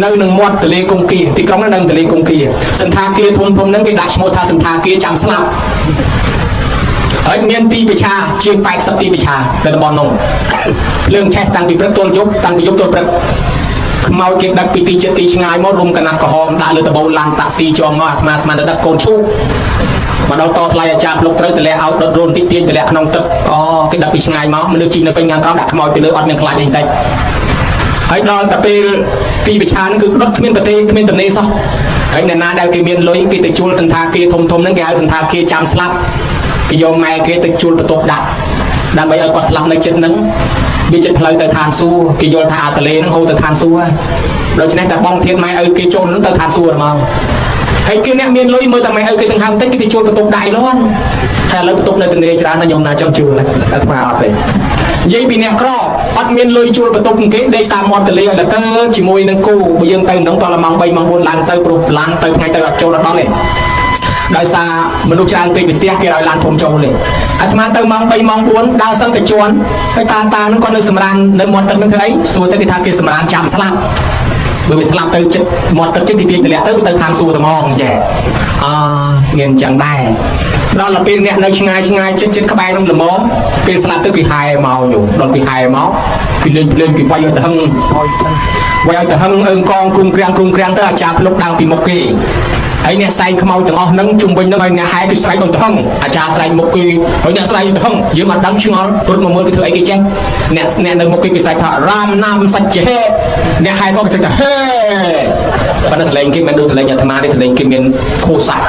នៅនឹងមាត់ទន្លេកុងគីទីក្រុងនៅទន្លេកុងគីសន្តាគារធំហ្នឹងគេដាក់ឈ្មោះថាសន្តាគារចាំស្លាប់ហើយមានទីប្រឆាជាង80ទីប្រឆានៅតំបន់នោះភ្លើងឆេះតាំងពីព្រឹកទល់យប់តាំងពីយប់ទល់ព្រឹកខ្មោចគេដឹកពីទីចិត្តទីឆ្ងាយមករុំកណាត់ក្រហមដាក់លើដបូលឡានតាក់ស៊ីជាប់មកអាត្មាស្មានតែដឹកកូនឈូកមកដល់តថ្លៃអាចារ្យភ្លុកត្រូវតម្លាក់ឲ្យដុតរូនតិចទាញតម្លាក់ក្នុងទឹកគេដឹកពីឆ្ងាយមកមនុស្សជីនៅពេញខាងក្រោមដាក់ខ្មោចពីលើអត់មានខ្លាចអីតិចហើយដល់តែពេលទីប្រឆានគឺដុតគ្មានប្រទេសគ្មានតំណេសោះហើយអ្នកណាដែលគេមានលុយគេទៅជួលសន្តាគារធំហ្នឹងគេហៅសន្តាគារចាំស្លាប់គេយកម៉ែគេទៅជួលបន្ទប់ដាក់ដើម្បីឲ្យគាត់ស្លាប់នៅចិត្តហ្នឹងវាចិត្តផ្លូវទៅឋានសួគ៌គេយល់ថាអាតលេហ្នឹងហូរទៅឋានសួគ៌ហើយដូច្នេះតែបងធានម៉ែឲ្យគេចូលហ្នឹងទៅឋានសួគ៌ហ្មងហើយគេអ្នកមានលុយមើលតែម៉ែឲ្យគេទាំងហាមតិចគេទៅជួលបន្ទប់ដាក់លាន់ហើយឥឡូវបន្ទប់នៅទន្លេច្រើនណាស់ខ្ញុំណាចង់ជួលអាត្មាអត់ទេនិយាយពីអ្នកក្រអត់មានលុយជួលបន្ទប់គេដេកតាមមាត់ទន្លេឲ្យទៅជាមួយនឹងគូបើយើងទៅហ្នឹងតឡម៉ោង3ម៉ោង4ឡើងទៅព្រោះឡានទៅថ្ងៃទៅអត់ចូលអត់ដល់ទេដោយសារមនុស្សច្រើនពេកពីផ្ទះគេឲ្យឡានធំចូលទេអាត្មាទៅម៉ោង3ម៉ោង4ដើរសឹងតែជន់ហើយតាហ្នឹងគាត់នៅសម្រាននៅមាត់ទឹកហ្នឹងធ្វើអីសួរទៅគេថាគេសម្រានចាំស្លាប់បើវាស្លាប់ទៅចិត្តមាត់ទឹកចិត្តទីទាញតម្លាក់ទៅឋានសួគ៌ត្មងចាមានអញ្ចឹងដែរដល់ទៅពេលអ្នកនៅឆ្ងាយចិត្តក្បែរនឹងល្មមពេលស្លាប់ទៅគេហែមកយំដល់គេហែមកគេលេងភ្លេងគេវាយឲ្យទៅហឹងវាយឲ្យទៅហឹងអើងកងគ្រុំក្រាំងទៅអាចារ្យភ្លុកដើរពីមុខគេហើយអ្នកសែងខ្មោចទាំងអស់ហ្នឹងជុំវិញហ្នឹងឲ្យអ្នកហែគេស្រែកឲ្យទៅហឹងអាចារ្យស្រែកមុខគេហើយអ្នកស្រែកទៅហឹងយើងអត់ដឹងឆ្ងល់ព្រោះមកមើលគេធ្វើអីគេចេះអ្នកនៅមុខគេស្រែកថារាមណាមសច្ចហេអ្នកហែក៏គេថាហេប៉ុន្តែសលេងគេមិនដូចសលេងអាត្មាទេសលេងគេមានខូសាក់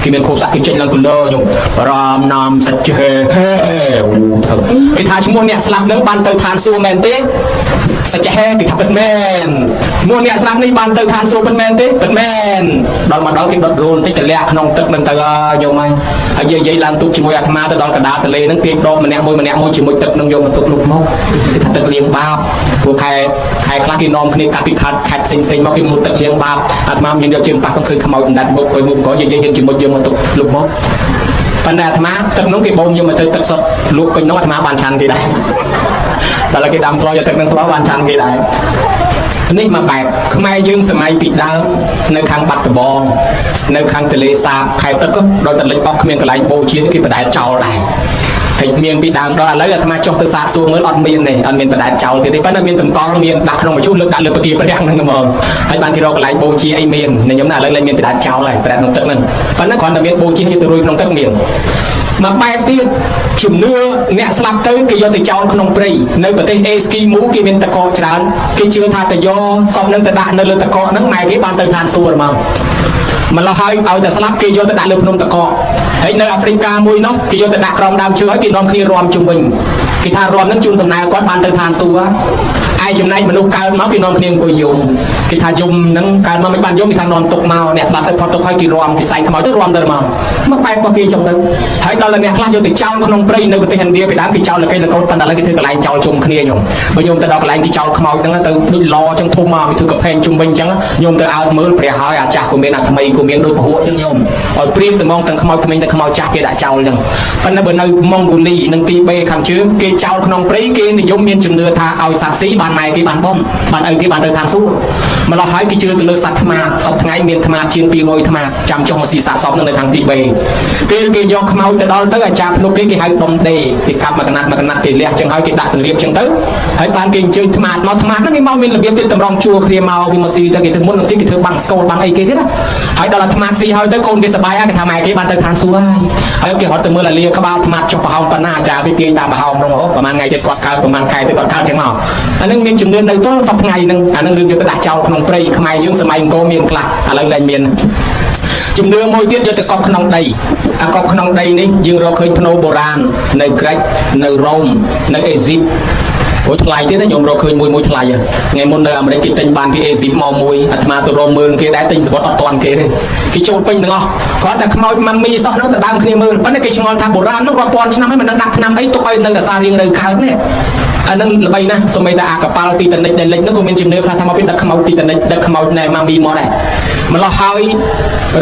គេមានខូសាក់គេចេញឡើងគលខ្ញុំរាមណាមសច្ចហេគេថាឈ្មោះអ្នកស្លាប់ហ្នឹងបានទៅឋានសួគ៌មែនទេសច្ចហេគេថាពិតមែនឈ្មោះអ្នកស្លាប់នេះបានទៅឋានសួគ៌ពិតមែនទេពិតមែនដល់មកដល់គេដុតរូលតិចតម្លាក់ក្នុងទឹកនឹងទៅយកមកហើយនិយាយឡើងទូកជាមួយអាត្មាទៅដល់កណ្ដាលទន្លេហ្នឹងគេដបម្នាក់មួយជាមួយទឹកនឹងយកមកទុកនោះមកគេថាទឹកលាងបាបព្រោះខែខ្លះគេនាំគ្នាកាត់ពីខេត្តផ្សេងមកគេមុតទឹកលាងបាបអាត្មាមានយកជើងប៉ះខ្ញុំឃើញខ្មោចដណ្ដាត់មុខហើយមុខក៏និយាយហ៊ានជាមួយយកមកទុកលុបមកប៉ុន្តែអាត្មាទឹកនោះគេបូមយកមកទៅទឹកសុទ្ធលក់ពេញនោះអាត្មាបានឆាន់គេដែរដល់គេដាំស្លោយកទឹកនឹងស្លោបានឆាន់គេដែរនេះមកបែបខ្មែរយើងសម័យពីដើមនៅខាងបាត់ដំបងនៅខាងទន្លេសាបខេត្តទឹកដល់តែលិចអស់គ្មានកន្លែងបូជាគេបដែតចោលដែរហើយមានពីដើមដល់ឥឡូវអាត្មាចុះទៅសាកសួរមើលអត់មានទេអត់មានបដែតចោលទៀតទេប៉ុន្តែមានតម្កល់មានដាក់ក្នុងមជ្ឈលើកដាក់លើប្រទាប្រាំងហ្នឹងហ្មងហើយបានគេរកកន្លែងបូជាអីមានខ្ញុំណាឥឡូវលែងមានបដែតចោលហើយបដែតក្នុងទឹកហ្នឹងប៉ុន្តែគ្រាន់តែមានបូជាទៅរួយក្នុងទឹកមានមកបែបទៀតជំនឿអ្នកស្លាប់ទៅគេយកទៅចោលក្នុងព្រៃនៅប្រទេសអេស្គីមូគេមានតកកច្រើនគេជឿថាទៅយកសពនឹងទៅដាក់នៅលើតកកហ្នឹងម៉ែគេបានទៅឋានសួគ៌ហ្មងម្ល៉េះហើយឲ្យតែស្លាប់គេយកទៅដាក់លើភ្នំតកកហើយនៅអាហ្វ្រិកាមួយនោះគេយកទៅដាក់ក្រោមដើមឈើហើយគេនាំគ្នារាំជុំវិញគេថារាំហ្នឹងជូនដំណើរគាត់បានទៅឋានសួគ៌ឯចំណែកមនុស្សកើតមកគេនាំគ្នាអង្គុយយំគេថាយំហ្នឹងកើតមកមិនបានយំគេថានាំទុកមកអ្នកស្លាប់ទៅផុតទុកហើយគេរាំគេសែងខ្មោចទៅរាំទៅមកបែបរបស់គេចឹងទៅហើយដល់អ្នកខ្លះយកទៅចោលក្នុងព្រៃនៅប្រទេសឥណ្ឌាពីដើមគេចោលលើគេលកូនប៉ុន្តែឥឡូវគេធ្វើកន្លែងចោលជុំគ្នាខ្ញុំបើខ្ញុំទៅដល់កន្លែងគេចោលខ្មោចហ្នឹងទៅដូចឡចឹងធំមកគេធ្វើកាផេងជុំវិញចឹងខ្ញុំទៅអើមើលព្រះហើយអាចាស់ក៏មានអាថ្មីក៏មានដូចពហុចឹងខ្ញុំឲ្យព្រៀងទៅមកទាំងខ្មោចថ្មីទាំងខ្មោចចាស់គេដាក់ចោលចឹងប៉ុន្តែបើនៅម៉ុងហ្គូលីនិងទីបេខាងជើងគេចោលក្នុងព្រៃគេនិយមមានជំនឿថាឲ្យសត្វស៊ីបានម៉ែគេបានបំបានអីគេបានទៅឋានសួគ៌ម្ល៉េះហើយគេជឿទៅលើសត្វថ្មាសពថ្ងៃមានថ្មាជាង200ថ្មាចាំចុះមកស៊ីសាកសពនៅខាងទីបេពេលគេយកខ្មោចទៅដល់ទៅអាចារ្យភ្លុកគេហៅដុំដេគេកាប់មកកណាត់គេលះចឹងហើយគេដាក់ទលាបចឹងទៅហើយបានគេអញ្ជើញថ្មាមកថ្មាហ្នឹងគេមកមានរបៀបទៀតតម្រង់ជួរគ្នាមកវាមកស៊ីទៅគេធ្វើមុននឹងស៊ីគេធ្វើបាំងស្កូលបាំងអីគេទៀតណាហើយដល់ថ្មាស៊ីហើយទៅកូនគេសប្បាយហើយគេថាម៉ែគេបានទៅឋានសួគ៌ហើយគេរត់ទៅមើលអាលាក្បាលថ្មាចុះប្រហោងប៉ុណ្ណាអាចារ្យវាទាញតាមប្រហោងហ្នឹងប្រហែលថ្ងៃទៀតគាត់កើតប្រហែលខែទៀតគាត់កើតចឹងមកអានឹងមានជំនឿនៅទល់សប្ថ្ងៃហ្នឹងអានឹងរឿងយកទៅដាក់ចោលក្នុងព្រៃខ្មែរយើងសម័យអង្គរមានខ្លះឥឡូវលែងមានជំនឿមួយទៀតយកទៅកប់ក្នុងដីអាកប់ក្នុងដីនេះយើងរកឃើញភ្នូបុរាណនៅក្រិចនៅរ៉ូមនៅអេស៊ីបអូថ្លៃទៀតណាខ្ញុំរកឃើញមួយថ្លៃថ្ងៃមុននៅអាមេរិកគេទិញបានពីអេស៊ីបមកមួយអាត្មាទៅរកមើលគេដែរទិញសវត្តអត់តាន់គេទេគេចូលពេញទាំងអស់គាត់តែខ្មោចម៉ាមីសោះនោះទៅដើមគ្នាមើលប៉ុន្តែគេឆ្ងល់ថាបុរាណនោះរាប់ពាន់ឆ្នាំហើយមិនដឹងដាក់ឆ្នាំអីទុកឲ្យនៅអាសារៀងនៅកើតនេះអានឹងល្បីណាស់សូម្បីតែអាកប៉ាល់ទីតនិចដែលលិចនោះក៏មានជំនឿខ្លះថាមកពីដឹកខ្មោចទីតនិចដឹកខ្មោចណែម៉ាមីមកដែរ ម្លោះហើយ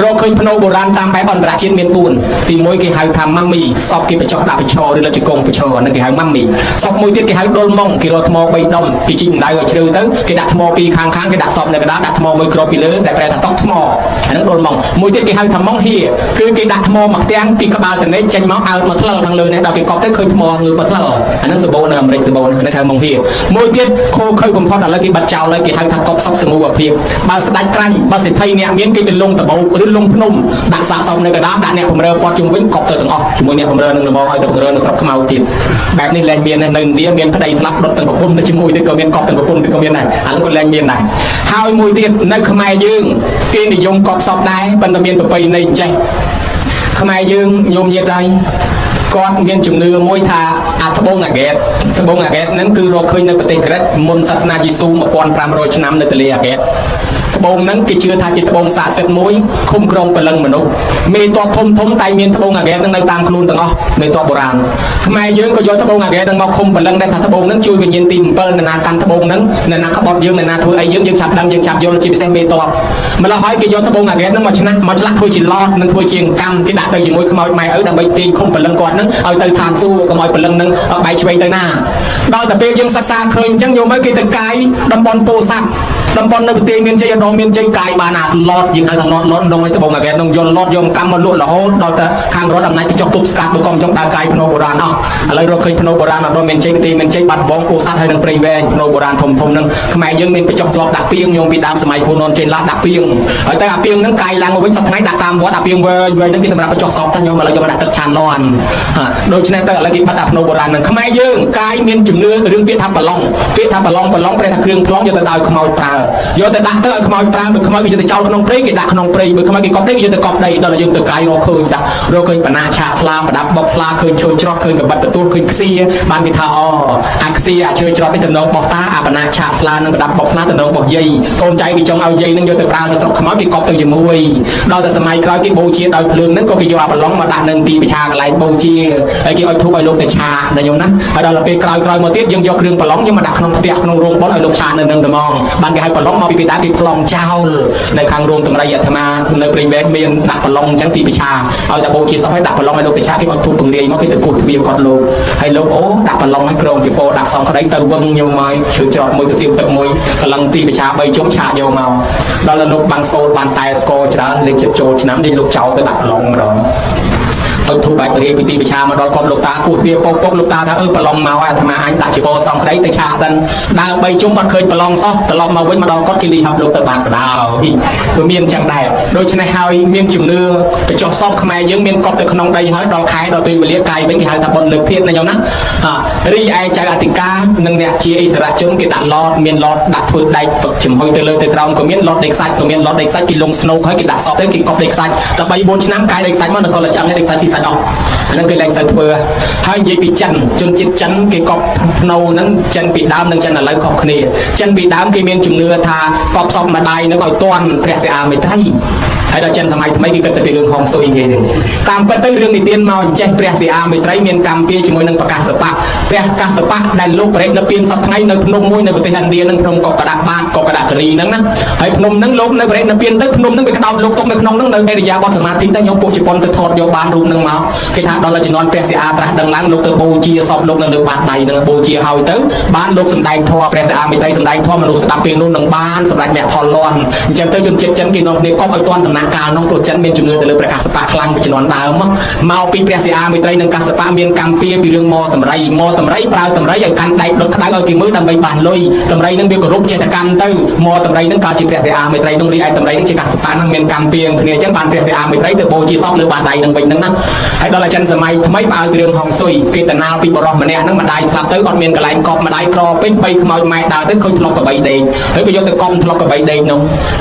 រកឃើញភ្នោបុរាណតាមបែបអន្តរជាតិមាន4ទី1គេហៅថាម៉ាមីសពគេបញ្ចុះដាក់បញ្ឈរឬលជង្គង់បញ្ឈរហ្នឹងគេហៅម៉ាមីសពមួយទៀតគេហៅដុលម៉ងគេរកថ្ម3ដុំគេជីកម្ដៅឲ្យជ្រៅទៅគេដាក់ថ្មពីរខាងគេដាក់សពនៅកណ្ដាលដាក់ថ្មមួយគ្របពីលើតែប្រែថាតក់ថ្មអាហ្នឹងដុលម៉ងមួយទៀតគេហៅថាម៉ងហៀគឺគេដាក់ថ្មមកផ្ទាំងពីក្បាលទៅនេះចេញមកអើតមកថ្លឹងខាងលើនេះដល់គេកប់ទៅឃើញថ្មងើបមកថ្លឹងអាហ្នឹងសម្បូរនៅអាមេរិកសម្បូរហ្នឹងហៅម៉ងហៀមួយទៀតខូខើបំផុតឥឡូវគេបាត់ចោលហើយគេហៅថាកប់សពសមូហភាពបើស្ដាច់ក្រាញ់បើសិទ្ធិអ្នកមានគេទៅលងតបោកឬលងភ្នំដាក់សាកសមនៅកណ្ដាលដាក់អ្នកបម្រើព័ទ្ធជុំវិញកប់ទៅទាំងអស់ជាមួយអ្នកបម្រើនឹងរបងឲ្យទៅបម្រើនៅស្រុកខ្មៅទៀតបែបនេះលែងមាននៅឥណ្ឌាមានប្តីស្លាប់ដុតទាំងប្រពន្ធទៅជាមួយទៀតក៏មានកប់ទាំងប្រពន្ធទៀតក៏មានដែរអានោះក៏លែងមានដែរហើយមួយទៀតនៅខ្មែរយើងគេនិយមកប់សពដែរប៉ុន្តែមានប្រពៃណីចេះខ្មែរយើងញោមញាតិហើយគាត់មានជំនឿមួយថាត្បូងអាហ្គេតហ្នឹងគឺរកឃើញនៅប្រទេសក្រិកមុនសាសនាយេស៊ូ1500ឆ្នាំនៅទន្លេអាហ្គេតត្បូងហ្នឹងគេជឿថាជាត្បូងស័ក្តិសិទ្ធិមួយឃុំក្រុងពលឹងមនុស្សមេតបធំតែមានត្បូងអាហ្គេតហ្នឹងនៅតាមខ្លួនទាំងអស់មេតបបុរាណខ្មែរយើងក៏យកត្បូងអាហ្គេតហ្នឹងមកឃុំពលឹងដែរថាត្បូងហ្នឹងជួយវិញ្ញាណទី7នៅណាកាន់ត្បូងហ្នឹងនៅណាក្បត់យើងនៅណាធ្វើអីយើងចាប់ដឹងយើងចាប់យល់ជាពិសេសមេតបម្ល៉េះហើយគេយកត្បូងអាហ្គេតហ្នឹងមកឆ្លាក់ធ្វើជាឡតនិងធ្វើជាកម្មគេដាក់ទៅជាមួយខ្មោចម៉ែឪដើម្បីទាញឃុំពលឹងគាត់ហ្នឹងឲ្យទៅឋានសួគ៌កុំឲ្យពលឹងហ្នឹងបែកឆ្វេងទៅណាដល់តែពេលយើងសិក្សាឃើញអញ្ចឹងយកមកគេទៅកាយតំបន់ពោធិ៍សាត់តំបន់នៅប្រទេសមានជ័យអត់មានជ័យកាយបានអាឡតយើងហៅថាឡតដងឲ្យត្បូងអាហ្គេតនឹងយកឡតយកកម្មមកលក់រហូតដល់តែខាងរដ្ឋអំណាចទៅចុះទប់ស្កាត់បើកុំចង់ដើរកាយភ្នោបុរាណអស់ឥឡូវរកឃើញភ្នោបុរាណអត់មានជ័យប្រទេសមានជ័យបាត់បងពោធិ៍សាត់ហើយនឹងព្រៃវែងភ្នោបុរាណធំហ្នឹងខ្មែរយើងមានបញ្ចុះធ្លាប់ដាក់ពីងញោមពីដើមសម័យហ៊ុនននចេញឡាដាក់ពីងហើយតែអាពីងហ្នឹងកាយឡើងមកវិញសប្តាហ៍ថ្ងៃដាក់តាមវត្តអាពីងវែងហ្នឹងគេសម្រាប់បញ្ចុះសពតែញោមឥឡូវយកមកដាក់ទឹកឆានលាន់ដូច្នេះទៅឥឡូវគេបាត់អាភ្នោបុរាណហ្នឹងខ្មែរយើងកាយមានជំនឿរឿងពាក្យថាប្រឡងប្រែថាគ្រឿងប្លង់យកទៅដល់ខ្មោចប្រើយកទៅដាក់ទៅឲ្យខ្មោចប្រើបើខ្មោចវាទៅចោលក្នុងព្រៃគេដាក់ក្នុងព្រៃបើខ្មោចគេកប់ទេគេយកទៅកប់ដីដល់យើងទៅកាយរកឃើញរកឃើញបណ្ណាឆាកស្លាប្រដាប់បុកស្លាឃើញឈើច្រត់ឃើញកបិតទទួលឃើញខ្សៀបានគេថាអាខ្សៀអាឈើច្រត់នេះតំណងបោះតាអាបណ្ណាឆាកស្លានឹងប្រដាប់បុកស្លាតំណងបោះយាយកូនចៅគេចង់ឲ្យយាយនឹងយកទៅប្រើនៅស្រុកខ្មោចគេកប់ទៅជាមួយដល់តែសម័យក្រោយគេបូជាដោយភ្លើងហ្នឹងក៏គេយកអាប្រឡងមកដាក់នៅទីប្រឆាកន្លែងបូជាហើយគេឲ្យធូបឲ្យលោកទៅឆាដល់ខ្ញុំណាហើយដល់ពេលក្រោយមកទៀតយើងយកគ្រឿងប្រឡងយកមកដាក់ក្នុងផ្ទះក្នុងរោងបុណ្យឲ្យលោកឆានៅនឹងត្មងបានគេឲ្យប្រឡងមកពីពីដើមគេប្លង់ចោលនៅខាងរោងតម្រៃអាត្មានៅព្រៃវែងមានដាក់ប្រឡងអញ្ចឹងទីប្រឆាឲ្យតែបូជាសោះឲ្យដាក់ប្រឡងឲ្យលោកទៅឆាគេឲ្យធូបពង្រាយមកគេទៅគូសទ្វារគាត់លោកហើយលោកអូដាក់ប្រឡងឲ្យក្រងពីពោដាក់សំក្តីទៅវឹងញោមមកឈើច្រត់មួយទៅសៀមទឹកមួយកន្លងទីប្រឆា3ជុំឆាយកមកដល់លោកបានសូលបានតែស្គរច្រើនលេខចិត្តចូលឆ្នាំនេះលោកចោលទៅដាក់ប្រឡងម្ដងទៅធូបបែបរៀបពីទីប្រឆាមកដល់គាត់លោកតាគូសទ្វារពុកលោកតាថាប្រឡងមកអាត្មាអញដាក់ជាពោសំក្តីទៅឆាសិនដើរ3ជុំអត់ឃើញប្រឡងសោះត្រឡប់មកវិញមកដល់គាត់គេលីហាប់លោកទៅបានបដៅវាមានចឹងដែរដូច្នេះហើយមានជំនឿបញ្ចុះសពខ្មែរយើងមានកប់ទៅក្នុងដីហើយដល់ខែដល់ពេលវេលាកាយវិញគេហៅថាបុណ្យលើកធាតុណាញោមណារីឯចៅអធិការនិងអ្នកជាអិសរាជជនគេដាក់ឡតមានឡតដាក់ធ្វើដែកចំហុយទៅលើទៅក្រោមក៏មានឡតដីខ្សាច់ក៏មានឡតដីខ្សាច់គេលងស្នូកហើយគេដាក់សពទៅគេកប់ដីខ្សាច់តែ3 4ឆ្នាំកាយដីខ្សាច់មកនៅកលចាំដីខ្សាច់ស៊ីសាច់អស់អាហ្នឹងគេលែងសិនធ្វើហើយនិយាយពីចិនជនជាតិចិនគេកប់ភ្នៅហ្នឹងចិនពីដើមនិងចិនឥឡូវខុសគ្នាចិនពីដើមគេមានជំនឿថាកប់សពម្ដាយនឹងឲ្យទាន់ព្រះសិអាមេត្រីហើយដល់ចិនសម័យថ្មីគេគិតទៅពីរឿងហុងស៊ុយគេតាមពិតទៅរឿងនិទានមកអញ្ចេះព្រះសិអាមេត្រីមានកម្មពីជាមួយនឹងប្រកាសបៈព្រះកាសបៈដែលលោកប្រេតនៅពៀនសប្តាហ៍ថ្ងៃនៅភ្នំមួយនៅប្រទេសឥណ្ឌានឹងភ្នំកកដាបាតកកដាគិរីហ្នឹងណាហើយភ្នំហ្នឹងលោកនៅប្រេតនៅពៀនទៅភ្នំហ្នឹងវាក្តោបលោកទុកនៅក្នុងហ្នឹងនៅអេរិយាបថសមាធិទៅញោមពួកជប៉ុនទៅថតយកបានរូបហ្នឹងមកគេថាដល់ជំនាន់ព្រះសិអាត្រាស់ដឹងឡើងលោកទៅបូជាសពលោកនៅលើបាតដៃហ្នឹងបូជាហើយទៅបានលោកសម្ដែងធម៌ព្រះសិអាមេត្រីសម្ដែងធម៌មនុស្សស្ដាប់ពេលនោះនឹងបានសម្រាប់អ្នកផលលាន់អញ្ចឹងទៅជនជាតិចិនគេនាំគ្នាកប់ឲ្យទាន់ដំណាក់កាលនោះព្រោះចិនមានជំនឿទៅលើព្រះកាសបៈខ្លាំងពីជំនាន់ដើមមកពីព្រះសិអាមេត្រីនិងកាសបៈមានកម្មពីរឿងមកតម្រៃប្រើតម្រៃឲ្យកាន់ដែកដុតក្តៅឲ្យគេមើលដើម្បីបានលុយតម្រៃនឹងវាគោរពចេតកម្មទៅមកតម្រៃនឹងកើតជាព្រះសិអាមេត្រីនឹងរីឯតម្រៃនឹងជាកាសបៈនឹងមានកម្មពីគ្នាអញ្ចឹងបានព្រះសិអាមេត្រីទៅបូជាសពលើបាតដៃនឹងវិញហ្នឹងណាហើយដល់ចិនសម័យថ្មីបើឲ្យរឿងហុងស៊ុយគេតណាលពីបរោះម្នាក់ហ្នឹងម្ដាយស្លាប់ទៅអត់មានកន្លែងកប់ម្ដាយក្រពេញ3ខ្មោចម៉ែដើរទៅឃើញធ្លុកកបីដេកហើយក៏យកទៅកប់ធ្លុកកបីដេកនោ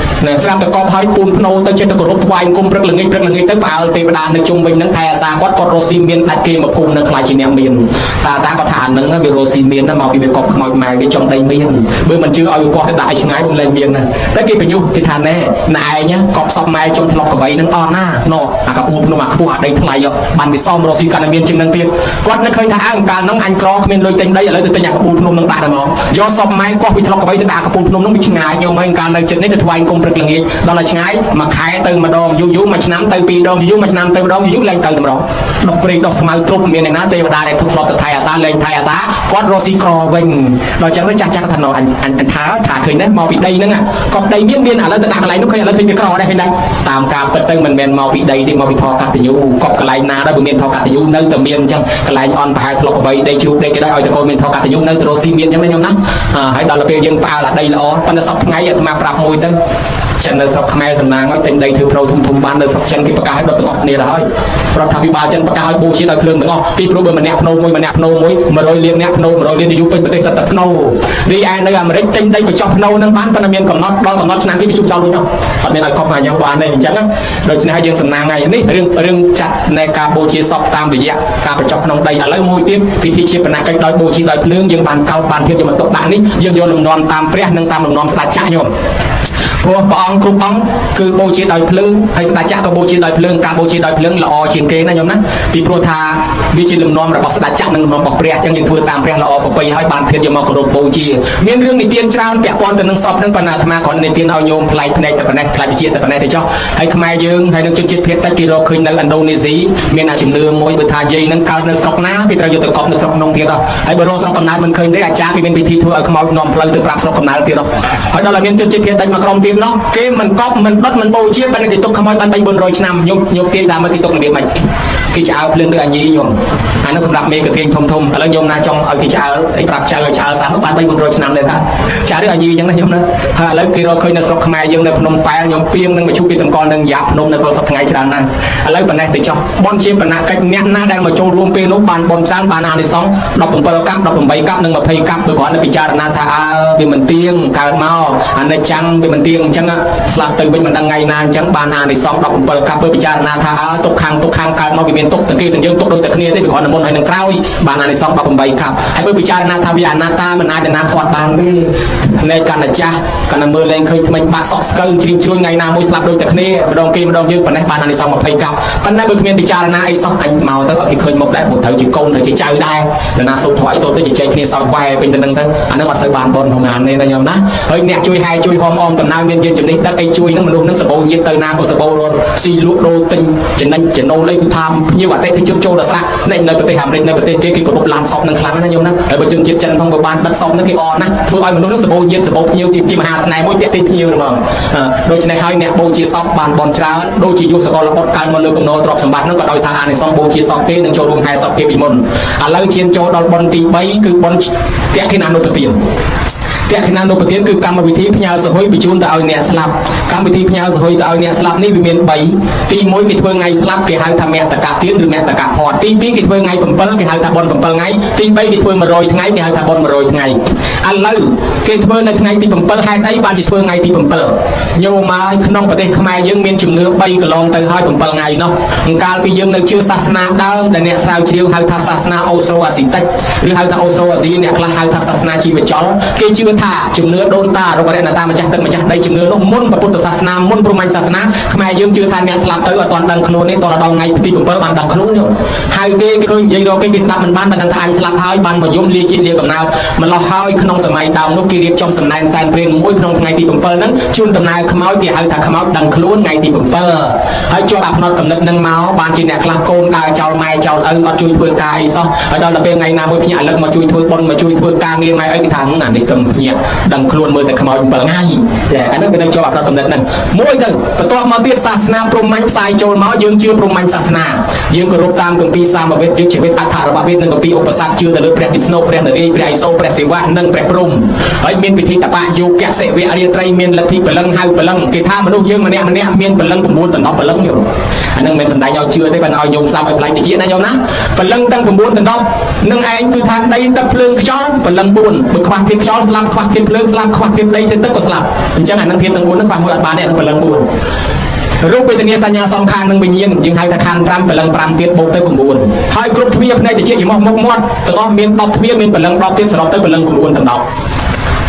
ះស្រាប់តែកប់ឲ្យពូនភ្នោទៅចិត្ត ទៅគោរពថ្វាយគុំព្រឹកល្ងាចទៅបើទេវតានៅជុំវិញហ្នឹងថែអាសាគាត់រស់ស៊ីមានដាច់គេមកភូមិនៅខ្លាចជាអ្នកមានតាគាត់ថាហ្នឹងវារស់ស៊ីមានមកពីវាកប់ខ្មោចម៉ែវាចង់ដីមានបើមិនជឿឲ្យគាត់ទៅដាក់ឲ្យឆ្ងាយមិនលែងមានណាតែគេបញ្ញុះគេថាណែឯងកប់សពម៉ែចង់ធ្លាប់កបីហ្នឹងអស់ណាណោអាកពូភ្នំអាខ្ពស់អាដីថ្លៃបានវាសមរស់ស៊ីកាន់តែមានជាងហ្នឹងទៀតគាត់នឹកឃើញថាអើកាលហ្នឹងអញក្រគ្មានលុយទិញដីឥឡូវទៅទិញអាកពូភ្នំហ្នឹងដាក់ហ្មងយកសពម៉ែកោះពីធ្លាប់កបីទៅដាក់អាកពូភ្នំហ្នឹងវាឆ្ងាយយកមកកាលនៅចិត្តនេះទៅថ្វាយគុំព្រឹកល្ងាចដល់តែឆ្ងាយមួយខែទៅម្ដងយូរមួយឆ្នាំទៅពីរដងយូរមួយឆ្នាំទៅម្ដងយូរឡើងទៅម្ដងដុកព្រេងដុកស្មៅទ្រុបមានឯណាទេវតាដែលធ្លាប់ទៅថៃអាសាលេងថៃអាសាគាត់រស់ស៊ីក្រវិញដល់ចឹងចាស់ថាណោអញថាឃើញដែរមកពីដីហ្នឹងកប់ដីមានឥឡូវទៅដាក់កន្លែងនោះឃើញឥឡូវឃើញវាក្រដែរឃើញដែរតាមការពិតទៅមិនមែនមកពីដីទេមកពីធរកតញ្ញូកប់កន្លែងណាដែរបើមានធរកតញ្ញូនៅតែមានអញ្ចឹងកន្លែងអន់ប្រហែលធ្លាប់កបីដីជ្រូកដីគេដែរឲ្យតកូនមានធរកតញ្ញូនៅទៅរស់ស៊ីមានអញ្ចឹងណាខ្ញុំណាហើយដល់ពេលយើងផ្អើលអាដីល្អប៉ុន្តែសប្តាហ៍ថ្ងៃអាត្មាប្រាប់មួយទៅចិននៅស្រុកខ្មែរសំណាងឲ្យទិញដីធ្វើប្រូធំបាននៅស្រុកចិនគេប្រកាសឲ្យដុតទាំងអស់គ្នាទៅហើយរដ្ឋាភិបាលចិនប្រកាសឲ្យបូជាដោយភ្លើងទាំងអស់ពីព្រោះបើម្នាក់ភ្នោមួយ100លានអ្នកភ្នោ100លានយុពេញប្រទេសសិតតែភ្នោរីឯនៅអាមេរិកទិញដីបញ្ចុះភ្នោនឹងបានប៉ុន្តែមានកំណត់ដល់កំណត់ឆ្នាំគេជប់ចោលវិញអត់មានឲ្យខុសថាយ៉ាងបានទេអញ្ចឹងដូច្នេះហើយយើងសំណាងហើយនេះរឿងចាត់នៃការបូជាសពតាមរយៈការបញ្ចុះក្នុងដីឥឡូវមួយទៀតពិធីជាបណកិច្ចដោយបូជាដោយភ្លើងយើងបានកោតបានធៀបយកមកទុកដាក់នេះយើងយកលំនាំតាមព្រះនិងតាមលំនាំស្ដេចចក្រញោមព្រោះព្រះអង្គគ្រប់អង្គគឺបូជាដោយភ្លើងហើយស្ដេចចក្រក៏បូជាដោយភ្លើងការបូជាដោយភ្លើងល្អជាងគេណាញោមណាពីព្រោះថាវាជាលំនាំរបស់ស្ដេចចក្រនិងលំនាំរបស់ព្រះអញ្ចឹងយើងធ្វើតាមព្រះល្អប្រពៃហើយបានធៀបយកមកគោរពបូជាមានរឿងនិទានច្រើនពាក់ព័ន្ធទៅនឹងសពហ្នឹងប៉ុន្តែអាត្មាគ្រាន់និទានឲ្យញោមផ្លែកភ្នែកតែប៉ុណ្ណេះផ្លែកវិជាតែប៉ុណ្ណេះទៅចុះហើយខ្មែរយើងហើយនឹងជនជាតិភាគតិចគេរកឃើញនៅឥណ្ឌូនេស៊ីមានអាជំនឿមួយបើថាយាយនឹងកើតនៅស្រុកណាគេត្រូវយកទៅកប់នៅស្រុកក្នុងទៀតហើយបើរកស្រុកកំណើតមិនឃើញទេអាចារ្យគេមានពិធីធ្វើឲ្យខ្មោចនាំផ្លូវទៅប្រាប់ស្រុកកំណើតទៀតហើយដល់តែមានជនជាតិភាគតិចមកក្រុមទៀតនោះគេមិនកប់មិនដុតមិនបូជាប៉ុន្តែគេទុកខ្មោចបាន300-400ឆ្នាំញោមគេសាមកគេទុករបៀបម៉េចគេឆ្អើភ្លើងដូចអាញីញោមអានោះសម្រាប់មេកធៀងធំឥឡូវញោមណាចង់ឲ្យគេឆ្អើអីប្រាប់ឆ្អើឲ្យឆ្អើសាមកបាន300-400ឆ្នាំដែរតាឆ្អើដូចអាញីអញ្ចឹងណាញោមណាហើយឥឡូវគេរកឃើញនៅស្រុកខ្មែរយើងនៅភ្នំប៉ែលញោមពីងនឹងមកជួបពីតម្កល់នឹងយ៉ាភ្នំនៅពលសប្តាហ៍ថ្ងៃច្រើនណាស់ឥឡូវប៉ុណ្ណេះទៅចុះបនជាបណកិច្ចអ្នកណាដែលមកចូលរួមពេលនោះបានបនច្រើនបានអានិសង្ឃ17កាប់18កាប់និង20កាប់គឺគ្រាន់តែពិចារណាថាវាមិនទៀងកើតមកអានិច្ចំវាមិនទៀងអញ្ចឹងស្លាប់ទៅវិញមិនដឹងថ្ងៃណាអញ្ចឹងបានអានិសង្ឃ17កាប់ពិចារណាថាទុកខាងកើតមកវាមានទុកទាំងគេទាំងយើងទុកដូចតែគ្នាទេវាគ្រាន់តែមុនហើយនឹងក្រោយបានអានិសង្ឃ18កាប់ហើយបើពិចារណាថាវាអនត្តាមិនអាចណាខាត់បានទេនៃកណ្ណចាស់កណ្ណមើលលែងឃើញថ្មិញបាក់សក់ស្កើជ្រៀងជ្រួញថ្ងៃណាមួយស្លាប់ដូចតែគ្នាម្ដងគេម្ដងយើងប៉ុណ្ណេះបានអានិសង្ឃ20កាប់ប៉ុន្តែបើគ្មានពិចារណាអីសោះអញមកទៅអត់គេឃើញមុខដែរព្រោះត្រូវជាកូនត្រូវជាចៅដែរនរណាសូត្រថ្វាយសូត្រទៅជជែកគ្នាសោតវ៉ែពេញទៅនឹងទៅអានោះអត់សូវបានបនក្នុងណានេះណាញោមណាហើយអ្នកជួយហែជួយហមអមតំណែងមានយើងចំណេះដឹកអីជួយនឹងមនុស្សនឹងសបោញាតទៅណាក៏សបោរត់ស៊ីលក់ដូរទិញចំណេញចំណូលអីគឺថាភ្ញៀវអតិថិជនចូលដល់ស្រាក់នៅប្រទេសអាមេរិកនៅប្រទេសគេគោរពឡានសពនឹងខ្លាំងណាស់ញោមណាហើយបើជនជាតិចិនផងបើបានដឹកសពនឹងគេអរណាធ្វើឲ្យមនុស្សនឹងសបោញាតសបោភ្ញៀវជាមហាស្នេហ៍មួយទាក់ទាញភ្ញៀវហ្មងដូច្នេះហើយអ្នកបូជាសពបានបនច្រើនដូចជាយុវសកលបុត្រកើតមកលើកំណត់ទ្រព្យសម្បត្តិនឹងក៏ដោយសារអានិសង្ឃបូជាសពគេនឹងចូលរួមហែសពគេពីមុនឥឡូវឈានចូលដល់បនទី3គឺបនតេខិណានុពទានតេខិណានុពទានគឺកម្មវិធីផ្ញើសហុយបញ្ជូនទៅឲ្យអ្នកស្លាប់កម្មវិធីផ្ញើសហុយទៅឲ្យអ្នកស្លាប់នេះវាមាន3ទី1គេធ្វើថ្ងៃស្លាប់គេហៅថាមតកទានឬមតកផតទី2គេធ្វើថ្ងៃ7គេហៅថាបន7ថ្ងៃទី3គេធ្វើ100ថ្ងៃគេហៅថាបន100ថ្ងៃឥឡូវគេធ្វើនៅថ្ងៃទី7ហេតុអីបានជាធ្វើថ្ងៃទី7ញោមមកក្នុងប្រទេសខ្មែរយើងមានជំនឿ3កន្លងទៅហើយ7ថ្ងៃនោះកាលពីយើងនៅជឿសាសនាដើមដែលអ្នកស្រាវជ្រាវហៅថាសាសនាអូស្ត្រូអាស៊ីតិចឬហៅថាអូស្ត្រូអាស៊ីអ្នកខ្លះហៅថាសាសនាជីវចលគេជឿថាជំនឿដូនតារបស់អ្នកតាម្ចាស់ទឹកម្ចាស់ដីជំនឿនោះមុនពុទ្ធសាសនាមុនព្រហ្មញ្ញសាសនាខ្មែរយើងជឿថាអ្នកស្លាប់ទៅអត់ទាន់ដឹងខ្លួនទេតរដល់ថ្ងៃទី7បានដឹងខ្លួនហើយគេឃើញនិយាយរកគេស្ដាប់មិនបានដឹងថាអញស្លាប់ហើយបានមកយំលាជាតិលាកំណើតម្លោះហើយក្នុងសម័យដើមនោះគេរៀបចំសំណែនសែនព្រេនមួយក្នុងថ្ងៃទី7ហ្នឹងជូនដំណើរខ្មោចគេហៅថាខ្មោចដឹងខ្លួនថ្ងៃទី7ហើយជាប់អាផ្នត់កំណត់នឹងមកបានជាអ្នកខ្លះកូនដើរចោលម៉ែចោលឪអត់ជួយធ្វើការអីសោះហើយដល់ទៅពេលថ្ងៃណាមួយភ្ញាក់រលឹកមកជួយធ្វើបុណ្យមកជួយធ្វើការងារម៉ែអីគេថាអានេះកឹមភ្ញាក់ដឹងខ្លួនមើលតែខ្មោច7ថ្ងៃចាអានោះវានៅជាប់អាផ្នត់កំណត់ហ្នឹងមួយទៅបន្ទាប់មកទៀតសាសនាព្រហ្មញ្ញផ្សាយចូលមកយើងជឿព្រហ្មញ្ញសាសនាយើងគោរពតាមគម្ពីរសាមវេទយុជ្ជវេទអដ្ឋរបវេទនិងគម្ពីរឧបសគ្គជឿទៅលើព្រះវិស្ណុព្រះនរាយណ៍ព្រះឥសូរព្រះសិវៈនិងព្រះព្រហ្មហើយមានពិធីតបៈយោគៈសិវៈរាត្រីមានលទ្ធិពលឹងហៅពលឹងគេថាមនុស្សយើងម្នាក់មានពលឹង9ដល់10ពលឹងយោអានឹងមិនសំដែងឲ្យជឿទេបានឲ្យញោមស្ដាប់ឲ្យផ្លែកតិចណាញោមណាពលឹងទាំង9ដល់10នឹងឯងគឺថាដីទឹកភ្លើងខ្យល់ពលឹង4បើខ្វះធាតុខ្យល់ស្លាប់ខ្វះធាតុភ្លើងស្លាប់ខ្វះធាតុដីធាតុទឹកក៏ស្លាប់អញ្ចឹងអានឹងធាតុទាំង4ហ្នឹងខ្វះមួយអត់បានទេអានឹងពលឹង4 រូបវេទនាសញ្ញាសំខាន់នឹងវិញ្ញាណយើងហៅថាខណ្ឌ5បលឹង5ទៀតបូកទៅ9ហើយគ្រប់ទ្វារផ្នែកតិចជាមុខមាត់ទាំងអស់មាន10ទ្វារមានបលឹង10ទៀតសរុបទៅបលឹង9ដល់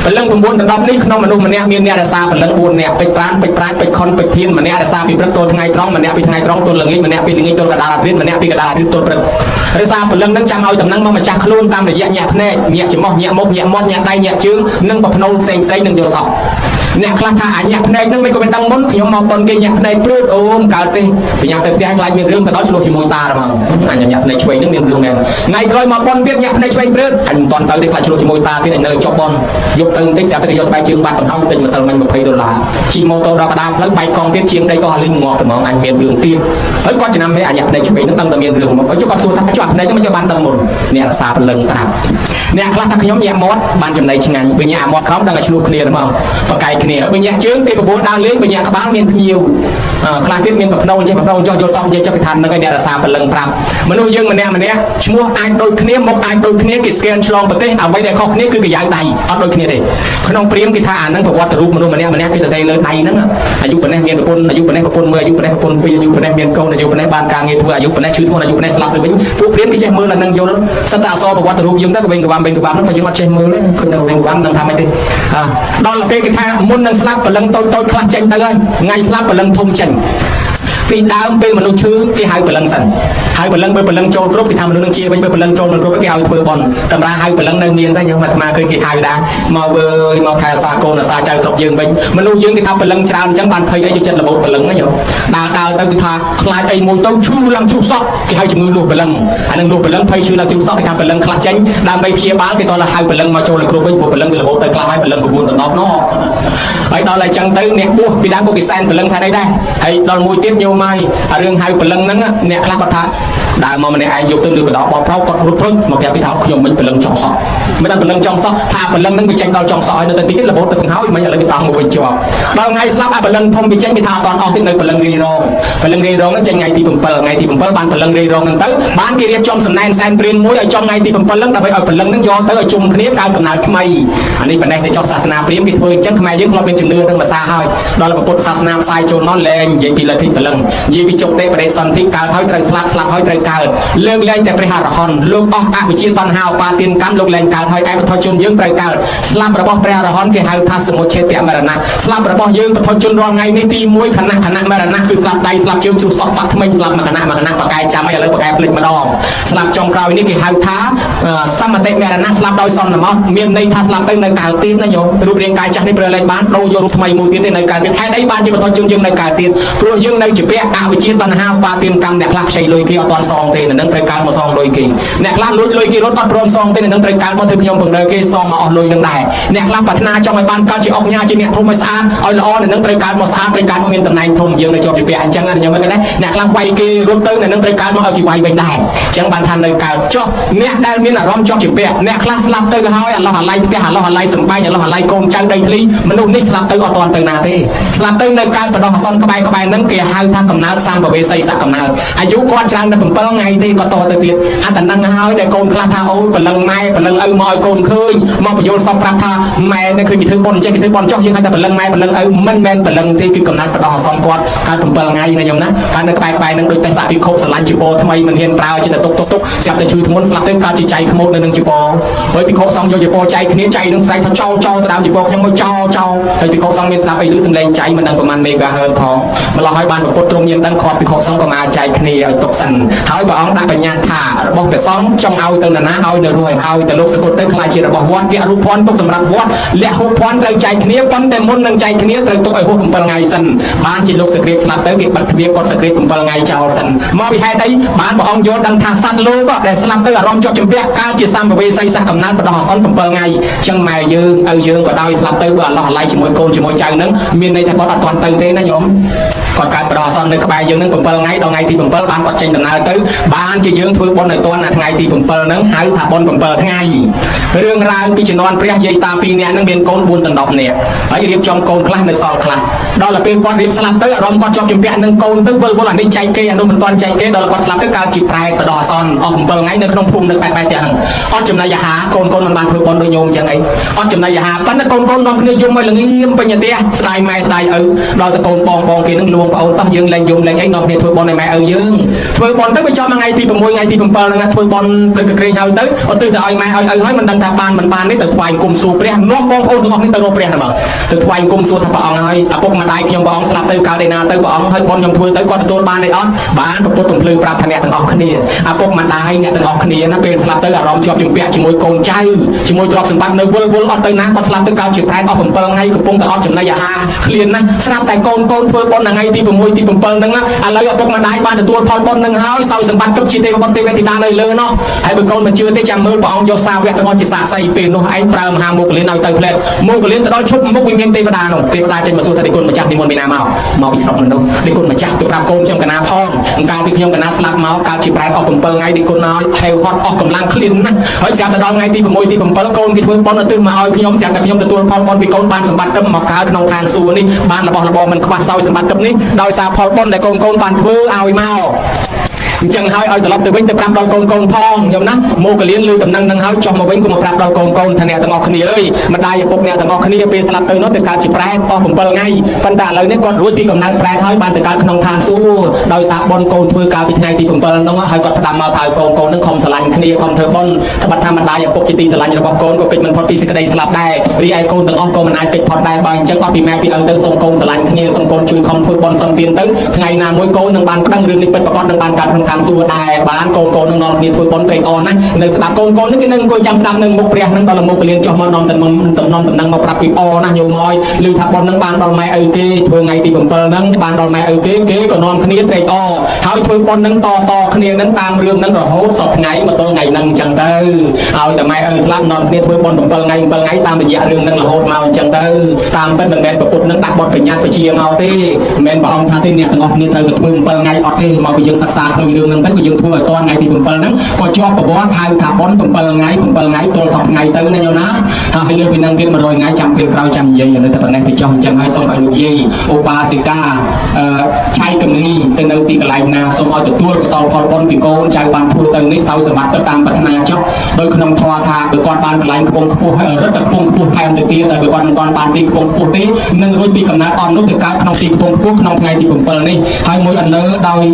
10បលឹង9ដល់10នេះក្នុងមនុស្សម្នាក់មានអ្នករក្សាបលឹង4នាក់ពេជ្រប្រានពេជ្រប្រាជ្ញពេជ្រខុនពេជ្រធានម្នាក់រក្សាពីព្រឹកទល់ថ្ងៃត្រង់ម្នាក់ពីថ្ងៃត្រង់ទល់ល្ងាចម្នាក់ពីល្ងាចទល់កណ្ដាលអាទិត្យម្នាក់ពីកណ្ដាលអាទិត្យទល់ព្រឹករក្សាបលឹងនឹងចាំឲ្យតំណែងមកម្ចាស់ខ្លួនតាមរយៈញាក់ភ្នែកញាក់ច្រមុះញាក់មុខញាក់មាត់ញាក់ដៃញាក់ជើងនិងបភ្នូលផ្សេងនឹងយកសពអ្នកខ្លះថាអាញាក់ភ្នែកនឹងមិនក៏មិនដឹងមុនខ្ញុំមកប៉ុនគេញាក់ភ្នែកព្រឺតអូមកើតទេបញ្ញាទៅផ្ទះខ្លាចមានរឿងទៅដល់ឆ្លោះជាមួយតាហ្មងអញញាក់ភ្នែកឆ្វេងនឹងមានរឿងមែនថ្ងៃក្រោយមកប៉ុនទៀតញាក់ភ្នែកឆ្វេងព្រឺតអញមិនតន់ទៅទេខ្លាចឆ្លោះជាមួយតាទៀតនៅជាប់ប៉ុនយកទៅបន្តិចស្រាប់តែគេយកស្បែកជើងបាត់បង្ហោចទិញម្សិលមិញ$20ជិះម៉ូតូដល់កណ្ដាលផ្លូវបែកកង់ទៀតជាងដីក៏លេងងាប់ត្មងអញមានរឿងទៀតហើយគាត់ចំណាំឲ្យអញញាក់ភ្នែកឆ្វេងនឹងដឹងតែមានរឿងមកចុះគាត់សួរថាជាប់ភ្នែកនឹងមិនយកបានដឹងមុនអ្នករសាពលឹងត្រាប់អ្នកខ្លះថាខ្ញុំញាក់មាត់បានចំណៃឆ្ងាញ់វិញញាក់មាត់ក្រោមដឹងតែឆ្លោះគ្នាហ្មងបកាយគ្នាវិញញាក់ជើងគេបបួលដើរលេងវិញញាក់ក្បាលមានភ្ញៀវខ្លះទៀតមានប្រផ្នូលចេះប្រផ្នូលចោះយកសំចេះចុះគេថានឹងឲ្យអ្នករសាពលឹងប្រាប់មនុស្សយើងម្នាក់ឈ្មោះអាចដូចគ្នាមុខអាចដូចគ្នាគេស្កេនឆ្លងប្រទេសអ្វីដែលខុសគ្នាគឺកាយដៃអត់ដូចគ្នាទេក្នុងព្រាមគេថាអាហ្នឹងប្រវត្តិរូបមនុស្សម្នាក់គេទៅសេលើដៃហ្នឹងអាយុប៉ុណ្ណេះមានប្រពន្ធអាយុប៉ុណ្ណេះប្រពន្ធមួយអាយុប៉ុណ្ណេះប្រពន្ធពីរអាយុប៉ុណ្ណេះមានកូនអាយុប៉ុណ្ណេះបានការងារធ្វើអាយុប៉ុណ្ណេះឈឺធ្ងន់អាយុប៉ុណ្ណេះស្លាប់ទៅវិញពួកព្រាមគេចេះមើលអាហ្នឹងយល់សិតតែអសរប្រវត្តិរូបយើងទៅវិញក្បាំហ្នឹងបើយើងអត់ចេះមើលទេឃើញនៅវិញក្បាំនឹងថាម៉េចទេដល់ពេលគេថាមុននឹងស្លាប់ព្រលឹងតូចខ្លះចេញទៅហើយថ្ងៃស្លាប់ព្រលឹងធំចេញពីដើមពេលមនុស្សឈឺគេហៅព្រលឹងសិនហើយព្រលឹងបើព្រលឹងចូលគ្រប់គេថាមនុស្សនឹងជាវិញបើព្រលឹងចូលមិនគ្រប់គេឲ្យធ្វើបន់តម្រាហៅព្រលឹងនៅមានតែយើងអាត្មាឃើញគេហៅដែរមកអើយមកថែសាកូនអាសាចៅស្រុកយើងវិញមនុស្សយើងគេថាព្រលឹងច្រើនអញ្ចឹងបានភ័យអីយកចិត្តរបូតព្រលឹងហ្នឹងដើរទៅគេថាខ្លាចអីមួយទៅឈឺឡើងជ្រុះសក់គេហៅជំងឺលូសព្រលឹងអានឹងលូសព្រលឹងភ័យឈឺឡើងជ្រុះសក់គេថាព្រលឹងខ្លះចេញដើម្បីព្យាបាលគេតោះហៅព្រលឹងមកចូលឲ្យគ្រប់វិញព្រោះព្រលឹងវារបូតទៅខ្លះហើយព្រលឹង9ដល់10ណោះហើយដល់តែអញ្ចឹងទៅអ្នកបួសពីដើមក៏គេសែនព្រលឹងសែនអីដែរហើយដល់មួយទៀតញោមហើយរឿងហៅព្រលឹងហ្នឹងអ្នកខ្លះគាត់ថាដើរមកម្នាក់ឯងយកទៅលើកដោបបោកគាត់រត់ព្រឹកមកប្រាប់ពីថាខ្ញុំមិនព្រលឹងចង់សក់មិនដឹងព្រលឹងចង់សក់ថាព្រលឹងហ្នឹងវាចេញដល់ចង់សក់ហើយនៅតែតិចទៀតរបូតទៅបង្ហើយមិនឥឡូវគេតោះមកវិញជាប់ដល់ថ្ងៃស្លាប់អាព្រលឹងធំវាចេញគេថាអត់អស់ទៀតនៅព្រលឹងរាយរងព្រលឹងរាយរងហ្នឹងចេញថ្ងៃទី7ថ្ងៃទី7បានព្រលឹងរាយរងហ្នឹងទៅបានគេរៀបចំសំណែនសែនព្រានមួយឲ្យចំថ្ងៃទី7ហ្នឹងដើម្បីឲ្យព្រលឹងហ្នឹងយកទៅឲ្យជុំគ្នាកើតកំណើតថ្មីអានេះប៉ុណ្ណេះទៅចុះសាសនាព្រាហ្មណ៍គេធ្វើអញ្ចឹងខ្មែរយើងធ្លាប់មានជំនឿនឹងភាសាហើយដល់ពុទ្ធសាសនាផ្សាយចូលមកលែងនិយាយពីលទ្ធិព្រលឹងនិយាយពីជោគទេបដិសន្ធិកើតហើយត្រូវស្លាប់ហើយត្រូវកើតលើកលែងតែព្រះអរហន្តលោកអស់អវិជ្ជាតណ្ហាឧបាទានកម្មលោកលែងកើតហើយឯពុទ្ធជនយើងត្រូវកើតស្លាប់របស់ព្រះអរហន្តគេហៅថាសមុច្ឆេទមរណៈស្លាប់របស់យើងពុទ្ធជនរាល់ថ្ងៃនេះទី1ខណៈមរណៈគឺស្លាប់ដៃស្លាប់ជើងជ្រុះសក់បាក់ថ្មិញស្លាប់មួយខណៈបកាយចាំឲ្យឥឡូវបកាយភ្លេចម្ដងស្លាប់ចុងក្រោយនេះគេហៅថាសមតិមរណៈស្លាប់ដោយសន្មតមានន័យថាស្លាប់ទៅនៅកើតទៀតណាញោមរូបរាងកាយចាស់នេះព្រះលែងបានដូរយករូបថ្មីមួយទៀតទេនៅកើតទៀតហេតុអីបានជាពុទ្ធជនយើងនៅកើតទៀតព្រោះយើងនៅជាពាក់អវិជ្ជាតណ្ហាឧបាទានកម្មអ្នកខ្លះខ្ចីលុយគេអត់ទាន់សងទេនឹងត្រូវកើតមកសងលុយគេអ្នកខ្លះលួចលុយគេរត់អត់ព្រមសងទេនឹងត្រូវកើតមកធ្វើខ្ញុំពង្រើគេសងមកអស់លុយនឹងដែរអ្នកខ្លះប្រាថ្នាចង់ឲ្យបានកើតជាអុកញ៉ាជាអ្នកធំឲ្យស្អាតឲ្យល្អនឹងត្រូវកើតមកស្អាតត្រូវកើតមកមានតំណែងធំយើងនៅជាប់ជាពាក់អញ្ចឹងខ្ញុំមិនដែរអ្នកខ្លះវាយគេរត់ទៅនឹងត្រូវកើតមកឲ្យគេវាយវិញដែរអញ្ចឹងបានថានៅកើតចុះអ្នកដែលមានអារម្មណ៍ជាប់ជាពាក់អ្នកខ្លះស្លាប់ទៅហើយអឡោះអាឡៃផ្ទះអឡោះអាឡៃសំបែងអឡោះអាឡៃកូនចៅដីធ្លីមនុស្សនេះស្លាប់ទៅអត់ទាន់ទៅណាទេស្លាប់ទៅនៅកើតបដោះអាសន្នក្បែរហ្នឹងគេហៅថាកំណើតសម្ភវេសីសកំណើតអាយុគាត់ច្រើនតែ7ថ្ងៃទេគាត់តទៅទៀតអាតែនឹងហើយដែលកូនខ្លះថាអូយព្រលឹងម៉ែព្រលឹងឪមកឲ្យកូនឃើញមកបញ្យល់សពប្រាប់ថាម៉ែនេះឃើញគេធ្វើបន់ចេះគេធ្វើបន់ចុះយើងហៅថាព្រលឹងម៉ែព្រលឹងឪមិនមែនព្រលឹងទេគឺកំណើតបដោះអាសន្នគាត់កើត7ថ្ងៃណាខ្ញុំណាកើតនៅក្បែរហ្នឹងដូចតែសាភិក្ខុស្រឡាញ់ជីពោថ្មីមិនហ៊ានប្រើចិត្តតែទុកស្រាប់តែឈឺធ្ងន់ស្លាប់ទៅកើតជាចៃខ្មោចនៅនឹងជីពោហើយភិក្ខុសង្ឃយកជីពោចៃគ្នាចៃនឹងស្រែកថាចោលទៅតាមជីពោខ្ញុំមកចោលហើយភិក្ខុសង្ឃមានស្ដាប់អីឮសំឡេងចៃមិនដឹងប្រមាណមេហ្គាហឺតផងម្ល៉េះហើយបានពុទ្ធទ្រង់មានដឹងខាត់ភិក្ខុសង្ឃក៏មកចៃគ្នាឲ្យទុកសិនហើយព្រះអង្គដាក់បញ្ញត្តិថារបស់ព្រះសង្ឃចង់ឲ្យទៅនរណាឲ្យនៅរស់ឲ្យទៅលោកសកុតទៅខ្លាចជារបស់វត្តគេរូបភ័ណ្ឌទុកសម្រាប់វត្តលះហូបភ័ណ្ឌត្រូវចែកគ្នាប៉ុន្តែមុននឹងចែកគ្នាត្រូវទុកឲ្យហូប7ថ្ងៃសិនបានជាលោកសក្តិស្លាប់ទៅគេបិទទ្វារគាត់សក្តិ7ថ្ងៃចោលសិនមកពីហេតុអីបានព្រះអង្គយល់ដឹងថាសត្វលោកដែលស្លាប់ទៅអារម្មណ៍ជាប់ជំពាក់កើតជាសម្ភវេសីសកំណើតបដោះអាសន្ន7ថ្ងៃអញ្ចឹងម៉ែយើងឪយើងក៏ដោយស្លាប់ទៅបើអឡោះអាឡៃជាមួយកូនជាមួយចៅនឹងមានន័យថាគាត់អត់ទាន់ទៅទេណាញោមគាត់កើតបដោះអាសន្ននៅក្បែរយើងនឹង7ថ្ងៃដល់ថ្ងៃទី7បានគាត់ចេញដំណើរទៅបានជាយើងធ្វើបុណ្យឲ្យទាន់ថ្ងៃទី7ហ្នឹងហៅថាបុណ្យ7ថ្ងៃរឿងរ៉ាវពីជំនាន់ព្រះយាយតា2នាក់ហ្នឹងមានកូន4ដល់10នាក់ហើយរៀបចំកូនខ្លះនៅសល់ខ្លះ ដល់ពេលគាត់រៀបស្លាប់ទៅអារម្មណ៍គាត់ជាប់ជំពាក់នឹងកូនទៅវិលអានេះចែកគេអានោះមិនទាន់ចែកគេដល់គាត់ស្លាប់ទៅកើតជាប្រែកបដអសនអស់7ថ្ងៃនៅក្នុងភូមិនៅបែបទាំងហ្នឹងអត់ចំណៃអាហារកូនមិនបានធ្វើបន់ដូចញោមចឹងអីអត់ចំណៃអាហារប៉ុន្តែកូននាំគ្នាយំឲ្យល្ងៀមពេញផ្ទះស្ដាយម៉ែស្ដាយឪដល់តែកូនបងគេនឹងលួងប្អូនតោះយើងលែងយំលែងអីនាំគ្នាធ្វើបន់ឲ្យម៉ែឪយើងធ្វើបន់ទៅវាចំថ្ងៃទី6ថ្ងៃទី7ហ្នឹងធ្វើបន់ទឹកក្រែងហើយទៅអត់ទិសទៅឲ្យម៉ែឲ្យឪហើយមិនដឹងថាបានមិនបាននេះទៅថ្វាយគុំសួរព្រះនាំបងប្អូនទាំងអស់នេះទៅរកព្រះហ្នឹងមកទៅថ្វាយគុំសួរថាព្រះអង្គហើយឪពុកម្ដាយខ្ញុំព្រះអង្គស្លាប់ទៅកើតឯណាទៅព្រះអង្គហើយបន់ខ្ញុំធ្វើទៅគាត់ទទួលបានអីអត់បានប្រពុតពំភ្លឺប្រាប់ថាអ្នកទាំងអស់គ្នាឪពុកម្ដាយអ្នកទាំងអស់គ្នាណាពេលស្លាប់ទៅអារម្មណ៍ជាប់ជំពាក់ជាមួយកូនចៅជាមួយទ្រព្យសម្បត្តិនៅវិលអត់ទៅណាគាត់ស្លាប់ទៅកើតជាប្រែតអស់7ថ្ងៃកំពុងតែអត់ចំណីអាហារឃ្លានណាស់ស្រាប់តែកូនធ្វើបុណ្យថ្ងៃទី6ទី7ហ្នឹងឥឡូវឪពុកម្ដាយបានទទួលផលបុណ្យហ្នឹងហើយសោយសម្បត្តិទុកជាទេវបុត្រទេវធីតានៅលើនោះហើយបើកូនមិនជឿទេចាំមើលព្រះអង្គយកសាវកទាំងអស់ជាសាក្សីពេលនោះឯងប្រើមហាមុគលានឲ្យទៅផ្លែតមុគលានទៅដល់ឈប់មុខវិមានទេវតានោះទេវតាចេញមកសួរថានិគុណម្ចាស់និមន្តពីណាមកពីស្រុកនោះនិគុណម្ចាស់ទៅប្រាប់កូនខ្ញុំកណាផងអង្ការពីខ្ញុំកណាស្លាប់មកកើតជាប្រែតអស់7ថ្ងៃនិគុណឲ្យហេវហត់អស់កម្លាំងឃ្លានណាស់ហើយស្រាប់តែដល់ថ្ងៃទី6ទី7កូនគេធ្វើបុណ្យទៅមកឲ្យខ្ញុំស្រាប់តែខ្ញុំទទួលផលបុណ្យពីកូនបានសម្បត្តិទឹកមកកើតក្នុងឋានសួគ៌នេះបានរបស់របរមិនខ្វះសោយសម្បត្តិទឹកនេះដោយសារផលបុណ្យដែលកូនបានធ្វើឲ្យមកអញ្ចឹងហើយឲ្យត្រឡប់ទៅវិញទៅប្រាប់ដល់កូនផងខ្ញុំណាមកកលៀនលើដំណឹងនឹងហើយចុះមកវិញក៏មកប្រាប់ដល់កូនថាអ្នកទាំងអស់គ្នាអើយម្ដាយឪពុកអ្នកទាំងអស់គ្នាពេលស្លាប់ទៅនោះទៅកើតជាប្រែតអស់7ថ្ងៃប៉ុន្តែឥឡូវនេះគាត់រួចពីកំណើតប្រែតហើយបានទៅកើតក្នុងឋានសួគ៌ដោយសារបុណ្យកូនធ្វើកាលពីថ្ងៃទី7នោះហើយគាត់ផ្ដាំមកថាកូននឹងខំស្រឡាញ់គ្នាខំធ្វើបុណ្យតែបើថាម្ដាយឪពុកជាទីស្រឡាញ់របស់កូនក៏គេចមិនផុតពីសេចក្តីស្លាប់ដែររីឯកូនទាំងអស់ក៏មិនអាចគេចផុតដែរបើអញ្ចឹងអត់ពីម៉ែពីឪទៅសូមកូនស្រឡាញ់គ្នាសូមកូនជួយខំធ្វើបុណ្យសុំទានទៅថ្ងៃណាមួយកូននឹងបានប្តឹងរឿងនេះពិតប្រាកដនឹងបានកើតក្នុងឋានសួគ៌ដែរបានកូននឹងនាំគ្នាធ្វើបុណ្យពេកអស់ណានៅស្ដាប់កូននេះគេនឹងអង្គុយចាំស្ដាប់នឹងមុខព្រះនឹងដល់មុខពលានចុះមកនាំតំណឹងមកប្រាប់ពីអណាញោមហើយឮថាបុណ្យនឹងបានដល់ម៉ែឪគេធ្វើថ្ងៃទី7ហ្នឹងបានដល់ម៉ែឪគេក៏នាំគ្នាត្រេកអរហើយធ្វើបុណ្យនឹងតគ្នានឹងតាមរឿងនឹងរហូតសពថ្ងៃមកទល់ថ្ងៃហ្នឹងអញ្ចឹងទៅឲ្យតែម៉ែឪស្លាប់នាំគ្នាធ្វើបុណ្យ7ថ្ងៃតាមរយៈរឿងនឹងរហូតមកអញ្ចឹងទៅតាមពិតមិនមែនប្រពុតនឹងដាក់បទបញ្ញត្តិបជាមកទេមិនមែនព្រះអង្គថាទេអ្នកទាំងអស់គ្នាត្រូវតែធ្វើ7ថ្ងៃអត់ទេមកពីយើងសិក្សាឃើញរឿងហ្នឹងទៅក៏យើងធ្វើឲ្យតថ្ងៃទី7ហ្នឹងក៏ជាប់ប្រវត្តិហៅថាបុណ្យ7ថ្ងៃទល់សពថ្ងៃទៅណាញោមណាហើយលើពីហ្នឹងទៀត100ថ្ងៃចាំពេលក្រោយចាំនិយាយនៅតែប៉ុណ្ណេះទៅចុះអញ្ចឹងហើយសូមឲ្យលោកយាយឧបាសិកាឆៃកំនីទៅនៅទីកន្លែងណាសូមឲ្យទទួលកុសលផលបុណ្យពីកូនចៅបានធ្វើទៅនេះសោយសម្បត្តិទៅតាមប្រាថ្នាចុះដោយក្នុងធម៌ថាបើគាត់បានកន្លែងខ្ពង់ខ្ពស់ហើយរត់ទៅខ្ពង់ខ្ពស់ថែមទៅទៀតហើយបើគាត់មិនទាន់បានទីខ្ពង់ខ្ពស់ទេនឹងរួចពីកំណើតអត់នោះទៅកើតក្នុងទីខ្ពង់ខ្ពស់ក្នុងថ្ងៃទី7នេះហើយមួយអនៅដោ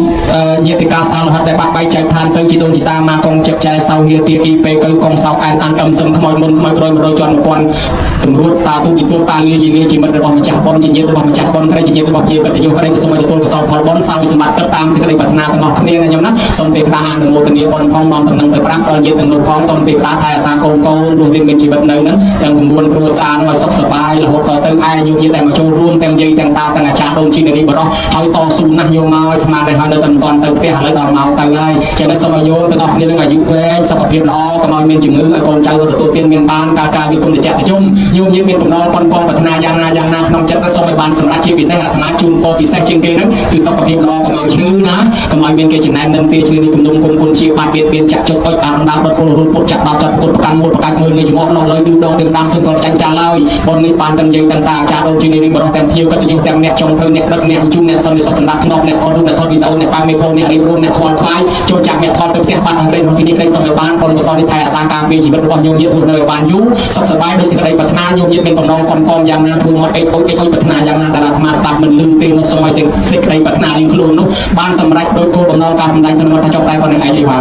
យញាតិកាសាលហិតដែលបាត់បែកចែកឋានទៅជីដូនជីតាមកកងចិត្តចែសោហៀទាអ៊ីពេកកងសោអានអានអំសឹមខ្មោចមុនខ្មោចក្រោយ100ជាន់1000ទម្រួតតាទូពីទូតាលាយលាជាមិត្តរបស់ម្ចាស់បុណ្យជាញាតិរបស់ម្ចាស់បុណ្យក្រែជាញាតិរបស់ជាកិត្តិយសក្រែក៏សូមឲ្យទទួលកុសលផលបុណ្យសោយសម្បត្តិទៅតាមសេចក្តីប្រាថ្នារបស់គ្នាណាញោមណាសូមទេវតាអនុមោទនាបុណ្យផងមកតំណែងទៅប្រាប់ដល់ញាតិទាំងនោះផងសូមទេវតាថែអាសាកូនរស់មានជីវិតនៅហ្នឹងទាំង9គ្រួសារនោះឲ្យសុខសប្បាយរហូតដល់ទៅឯញោមញាតិតែមកចូលរួមទាំងយាយទាំងតាទាំងអាចារ្យដូនជីនារីបរោះហើយតស៊ូណាស់ញោមមកស្មានតែហើយនៅតែមិនទាន់ទៅផ្ទះឥឡូវដល់មកទៅហើយចឹងសូមឲ្យញោមទាំងអស់គ្នានឹងអាយុវែងសុខភាពល្អកុំឲ្យមានជំងឺឲ្យកូនចៅទទួលទានមានបានការវិគុណតិចជុំញោមញាតិមានបំណងប៉ុនប្រាថ្នាយ៉ាងណាក្នុងចិត្តសូមឲ្យបានសម្រេចជាពិសេសអាត្មាជូនពរពិសេសជាងគេហ្នឹងគឺសុខភាពល្អកុំឲ្យឈឺណាកុំឲ្យមានគេចំណែននឹងពេលឈឺនេះគំនុំគុំជាបាត់មានចាក់ចុចអុចតាមដានដល់ពលរដ្ឋពុតចាក់ដល់ចាត់ពុតប្រកាន់មួយប្រកាច់មួយលេខមកលើឌឺដងទាំងតាមទាំងកលចាញ់ចាឡើយបុណ្យនេះបានទាំងយើងទាំងតាអាចារ្យដូនជានេះបរោះទាំងភៀវកិត្តិយសទាំងអ្នកចុងភៅអ្នកដឹកអ្នកជុំអ្នកសន្តិសុខសម្ដាប់ធ្នាប់អ្នកថតរូបអ្នកថតវីដេអូអ្នកបានមេក្រូអ្នករៀបរាប់អ្នកខ្វល់ខ្វាយចូលចាក់អ្នកថតទៅផ្ទះបាត់អង្រេតក្នុងទីនេះសូមឲ្យបានបុណ្យកុសលនេះថែអាសាការពារជីវិតរបស់ញោមញាតិរស់នៅឲ្យបានយូរសុខសប្បាយដោយសេចក្តីប្រាថ្នាញោមញាតិមានបំណងប៉ុនប៉ងយ៉ាងណាធ្វើមកអីអុយប្រាថ្នាយ៉ាងណាតាអាត្មាស្ដាប់មិនលឺទេនោះសូមឲ្យសេចក្តីប្រាថ្នារៀងខ្លួននោះបានសម្រេចដោយគោលបំណងការសម្ដែងសន្មតថាចប់តែប៉ុណ្្នឹងឯងឯងបា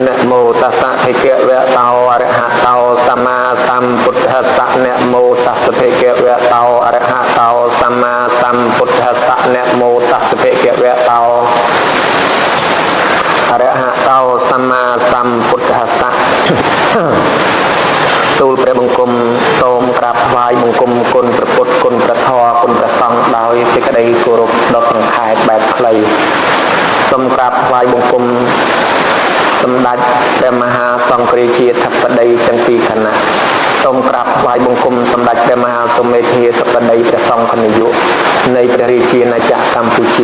នนะโมตัสสะภะคะวะโตอะระหะโตสัมมาสัมพุทธัสสะนะโมตัสสะภะคะวะโตอะระหะโตสัมมาสัมพุทธัสสะนะโมตัสสะภะคะวะโตอะระหะโตสัมมาสัมพุทธัสสะទូលព្រះបង្គំសូមក្រាបថ្វាយបង្គំគុណព្រះពុទ្ធគុណព្រះធម៌គុណព្រះសង្ឃដោយសេចក្តីគោរពដ៏សង្ខេបបែបខ្លីសូមក្រាបថ្វាយបង្គំសម្ដេចព្រះមហាសង្ឃរាជាធិបតីទាំងពីរគណៈសូមក្រាបថ្វាយបង្គំសម្ដេចព្រះមហាសូមេធាធិបតីព្រះសង្ឃនាយកនៃព្រះរាជាណាចក្រកម្ពុជ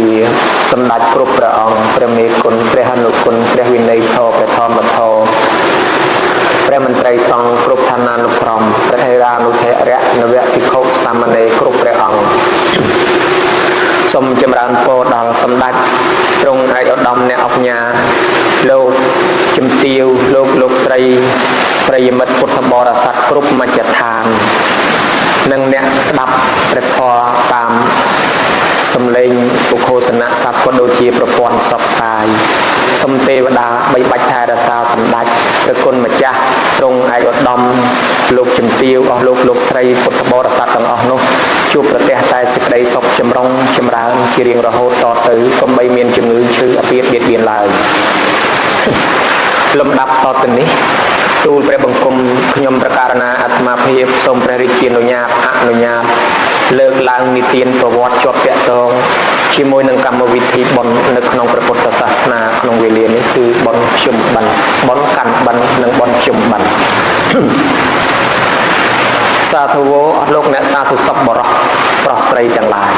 ាសម្ដេចគ្រប់ព្រះអង្គព្រះមេគុណព្រះអនុគុណព្រះវិន័យធម៌ព្រះធម្មធម៌ ព្រះមន្ត្រីត្រង់គ្រប់ឋានានុក្រមព្រះថេរានុថេរៈនវៈភិក្ខុសាមណេរគ្រប់ព្រះអង្គសូមចម្រើនពរដល់សម្ដេចទ្រង់ឯកឧត្តមអ្នកអញ្ញាលោកជំទាវលោកស្រីប្រិយមិត្តពុទ្ធបរិស័ទគ្រប់មជ្ឈដ្ឋាននិងអ្នកស្ដាប់ព្រះធម៌តាមសំឡេងពុខោសនៈស័ព្ទក៏ដូចជាប្រព័ន្ធផ្សព្វផ្សាយសូមទេវតាបីបាច់ថែរក្សាសម្ដេចព្រះគុណម្ចាស់ទ្រង់ឯកឧត្តមលោកជំទាវអស់លោកស្រីពុទ្ធបរិស័ទទាំងអស់នោះជួបប្រទះតែសេចក្តីសុខចម្រុងចម្រើនជារៀងរហូតតទៅកុំបីមានជំងឺឈឺអាពាហ៍បៀតបៀនឡើយលំដាប់តទៅនេះទូលព្រះបង្គំខ្ញុំប្រកាសណាអាត្មាភាពសូមព្រះរាជានុញ្ញាតអនុញ្ញាតលើកឡើងនិទានប្រវត្តិជាប់តាក់ទងជាមួយនឹងកម្មវិធីបុណ្យនៅក្នុងព្រះពុទ្ធសាសនាក្នុងវេលានេះគឺបុណ្យភ្ជុំបិណ្ឌបុណ្យកាន់បិណ្ឌនិងបុណ្យភ្ជុំបិណ្ឌសាធុវោអស់លោកអ្នកសាធុសពបរោះប្រុសស្រីទាំងឡាយ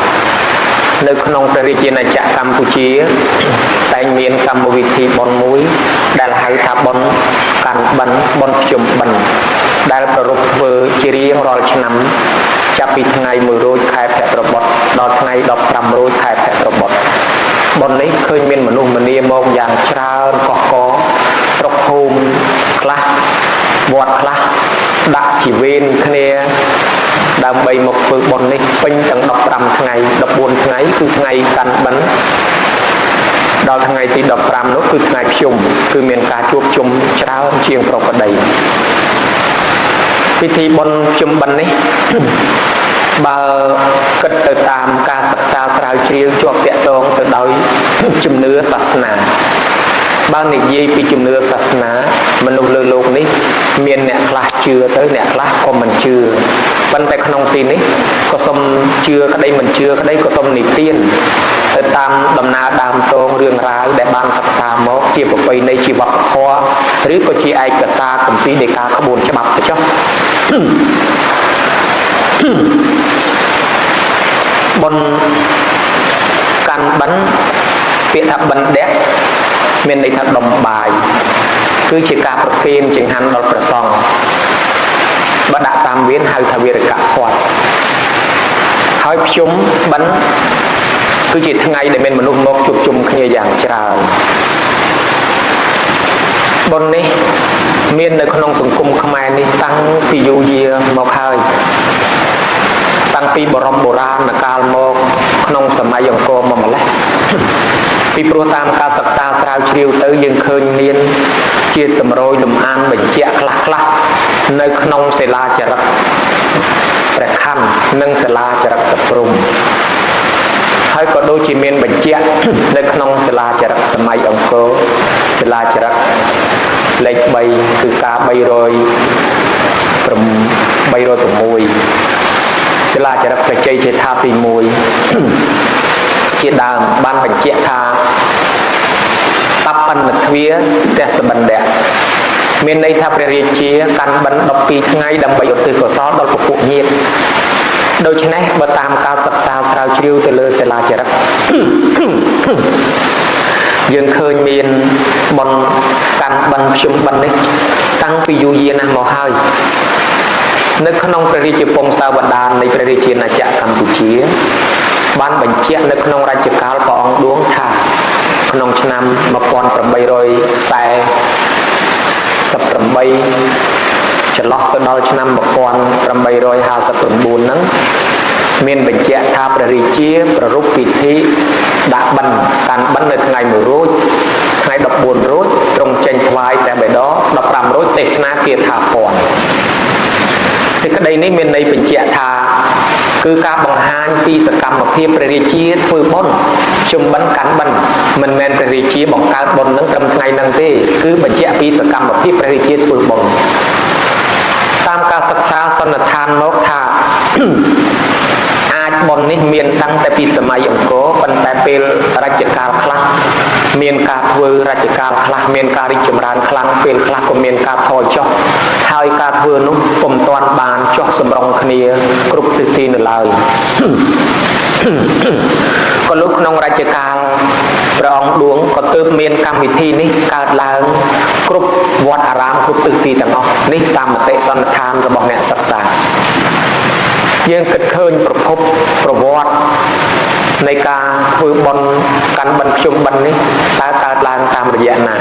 នៅក្នុងព្រះរាជាណាចក្រកម្ពុជាតែងមានកម្មវិធីបុណ្យមួយដែលហៅថាបុណ្យកាន់បិណ្ឌបុណ្យភ្ជុំបិណ្ឌដែលប្រារព្ធធ្វើជារៀងរាល់ឆ្នាំចាប់ពីថ្ងៃ1រោចខែភទ្របទដល់ថ្ងៃ15រោចខែភទ្របទបុណ្យនេះឃើញមានមនុស្សម្នាមកយ៉ាងច្រើនកុះកស្រុកភូមិខ្លះវត្តខ្លះដាក់ជីវេនគ្នាដើម្បីមកធ្វើបុណ្យនេះពេញទាំង15ថ្ងៃ14ថ្ងៃគឺថ្ងៃកាន់បិណ្ឌដល់ថ្ងៃទី15នោះគឺថ្ងៃភ្ជុំគឺមានការជួបជុំច្រើនជាងប្រកបដីពិធីបុណ្យភ្ជុំបិណ្ឌនេះបើគិតទៅតាមការសិក្សាស្រាវជ្រាវជាប់តាក់ទងទៅដោយជំនឿសាសនាបើនិយាយពីជំនឿសាសនាមនុស្សលើโลกនេះមានអ្នកខ្លះជឿទៅអ្នកខ្លះក៏មិនជឿប៉ុន្តែក្នុងទីនេះក៏សូមជឿក្តីមិនជឿក្តីក៏សូមនិទានទៅតាមដំណើរដើមតងរឿងរ៉ាវដែលបានសិក្សាមកជាប្រពៃណីជីវធម៌ឬក៏ជាឯកសារគម្ពីរនៃការក្បួនច្បាប់ទៅចុះបុណ្យកាន់បិណ្ឌពាក្យថាបិណ្ឌៈមានន័យថាដុំបាយគឺជាការប្រគេនចង្ហាន់ដល់ព្រះសង្ឃបើដាក់តាមវៀនហៅថាវិរកផាត់ហើយភ្ជុំបិណ្ឌគឺជាថ្ងៃដែលមានមនុស្សមកជួបជុំគ្នាយ៉ាងច្រើនបុណ្យនេះមាននៅក្នុងសង្គមខ្មែរនេះតាំងពីយូរយារមកហើយតាំងពីបរមបុរាណកាលមកក្នុងសម័យអង្គរមកម្លេះពីព្រោះតាមការសិក្សាស្រាវជ្រាវទៅយើងឃើញមានជាតម្រយលំអានបញ្ជាក់ខ្លះនៅក្នុងសិលាចារឹកព្រះខ័ននិងសិលាចារឹកតព្រំហើយក៏ដូចជាមានបញ្ជាក់នៅក្នុងសិលាចារឹកសម័យអង្គរសិលាចារឹកលេខ3គឺការ306សិលាចារឹកបច្ច័យចេថាទី1ជាដើមបានបញ្ជាក់ថាតបណ្ឌទ្វាទេសបណ្ឌៈមានន័យថាព្រះរាជាកាន់បិណ្ឌ12ថ្ងៃដើម្បីឧទ្ទិសកុសលដល់ពពួកញាតិដូច្នេះបើតាមការសិក្សាស្រាវជ្រាវទៅលើសិលាចារឹកយើងឃើញមានបុណ្យកាន់បិណ្ឌភ្ជុំបិណ្ឌនេះតាំងពីយូរយារណាស់មកហើយនៅក្នុងព្រះរាជពង្សាវតារនៃព្រះរាជាណាចក្រកម្ពុជាបានបញ្ជាក់នៅក្នុងរជ្ជកាលព្រះអង្គឌួងថាក្នុងឆ្នាំ1848ចន្លោះទៅដល់ឆ្នាំ1859ហ្នឹងមានបញ្ជាក់ថាព្រះរាជាប្រារព្ធពិធីដាក់បិណ្ឌកាន់បិណ្ឌនៅថ្ងៃ1រោចថ្ងៃ14រោចទ្រង់ចេញថ្វាយតែបេដក15រោចទេសនាគាថាភ័ណ្ឌសេចក្តីនេះមានន័យបញ្ជាក់ថាគឺការបង្ហាញពីសកម្មភាពព្រះរាជាធ្វើបុណ្យជុំបិណ្ឌកាន់បិណ្ឌមិនមែនព្រះរាជាបង្កើតបុណ្យនឹងត្រឹមថ្ងៃហ្នឹងទេគឺបញ្ជាក់ពីសកម្មភាពព្រះរាជាធ្វើបុណ្យតាមការសិក្សាសន្និដ្ឋានមកថាអាចបុណ្យនេះមានតាំងតែពីសម័យអង្គរប៉ុន្តែពេលរជ្ជកាលខ្លះមានការធ្វើរជ្ជកាលខ្លះមានការរីកចម្រើនខ្លាំងពេលខ្លះក៏មានការថយចុះហើយការធ្វើនោះពុំទាន់បានចុះសម្រុងគ្នាគ្រប់ទិសទីនៅឡើយ ក៏លោកក្នុងរជ្ជកាលព្រះអង្គឌួងក៏ទើបមានកម្មវិធីនេះកើតឡើងគ្រប់វត្តអារាមគ្រប់ទិសទីទាំងអស់នេះតាមមតិសន្និដ្ឋានរបស់អ្នកសិក្សាយើងគិតឃើញប្រភពប្រវត្តិនៃការធ្វើបុណ្យកាន់បិណ្ឌភ្ជុំបិណ្ឌនេះតើកើតឡើងតាមរយៈណា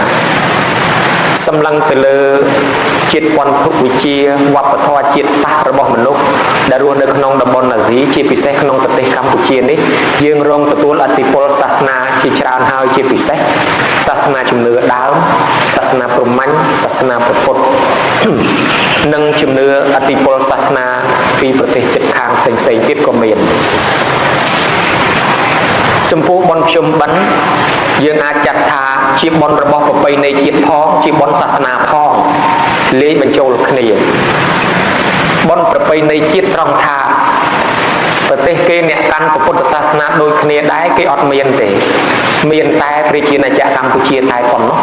សម្លឹងទៅលើជាតិពន្ធវិជាវប្បធម៌ជាតិសាសន៍របស់មនុស្សដែលរស់នៅក្នុងតំបន់អាស៊ីជាពិសេសក្នុងប្រទេសកម្ពុជានេះយើងរងទទួលឥទ្ធិពលសាសនាជាច្រើនហើយជាពិសេសសាសនាជំនឿដើមសាសនាព្រហ្មញ្ញសាសនាពុទ្ធនិងជំនឿឥទ្ធិពលសាសនាពីប្រទេសជិតខាងផ្សេងៗទៀតក៏មានចំពោះបុណ្យភ្ជុំបិណ្ឌយើងអាចចាត់ថាជាបុណ្យរបស់ប្រពៃណីជាតិផងជាបុណ្យសាសនាផងលាយបញ្ចូលគ្នាបុណ្យប្រពៃណីជាតិត្រង់ថាប្រទេសគេអ្នកកាន់ពុទ្ធសាសនាដូចគ្នាដែរគេអត់មានទេមានតែប្រជាណាចក្រកម្ពុជាតែប៉ុណ្ណោះ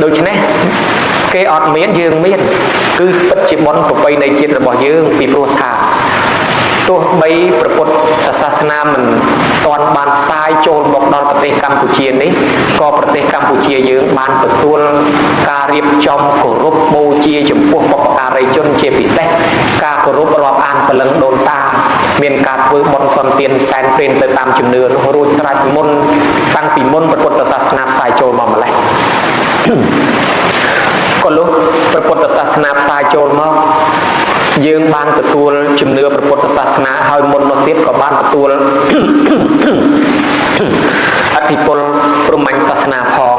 ដូច្នេះគេអត់មានយើងមានគឺពិតជាបុណ្យប្រពៃណីជាតិរបស់យើងពីព្រោះថាទោះបីព្រះពុទ្ធសាសនាមិនទាន់បានផ្សាយចូលមកដល់ប្រទេសកម្ពុជានេះក៏ប្រទេសកម្ពុជាយើងបានទទួលការរៀបចំគោរពបូជាចំពោះបុព្វការីជនជាពិសេសការគោរពរាប់អានព្រលឹងដូនតាមានការធ្វើបុណ្យសន្តានសែនព្រេនទៅតាមជំនឿនោះរួចស្រេចមុនតាំងពីមុនព្រះពុទ្ធសាសនាផ្សាយចូលមកម្ល៉េះក៏លោកព្រះពុទ្ធសាសនាផ្សាយចូលមកយើងបានទទួលជំនឿព្រះពុទ្ធសាសនាហើយមុននោះទៀតក៏បានទទួលអធិពលព្រហ្មញ្ញសាសនាផង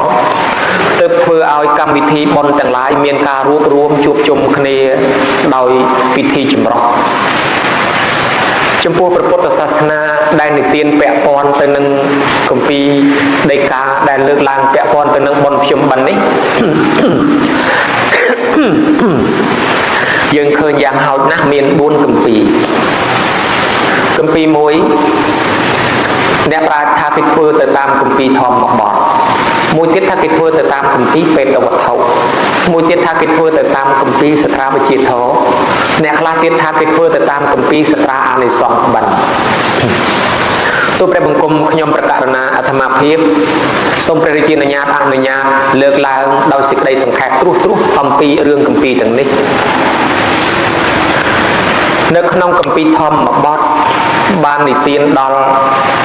ទើបធ្វើឲ្យកម្មវិធីបុណ្យទាំងឡាយមានការរួបរวมជួបជុំគ្នាដោយពិធីចម្រុះចំពោះព្រះពុទ្ធសាសនាដែលនិទានពាក់ព័ន្ធទៅនឹងគម្ពីរដីកាដែលលើកឡើងពាក់ព័ន្ធទៅនឹងបុណ្យភ្ជុំបិណ្ឌនេះយើងឃើញយ៉ាងហោចណាស់មាន4គម្ពីរគម្ពីរមួយអ្នកប្រាជ្ញថាគេធ្វើទៅតាមគម្ពីរធម្មបទមួយទៀតថាគេធ្វើទៅតាមគម្ពីរបេតវត្ថុមួយទៀតថាគេធ្វើទៅតាមគម្ពីរសត្រាវិជាធម៌អ្នកខ្លះទៀតថាគេធ្វើទៅតាមគម្ពីរសត្រាអានិសង្សបិណ្ឌទូព្រះបង្គំខ្ញុំប្រកាសណាអាត្មាភាពសូមព្រះរាជានុញ្ញាតអនុញ្ញាតលើកឡើងដោយសេចក្តីសង្ខេបត្រួសអំពីរឿងគម្ពីរទាំងនេះនៅក្នុងគម្ពីរធម្មបទបាននិទានដល់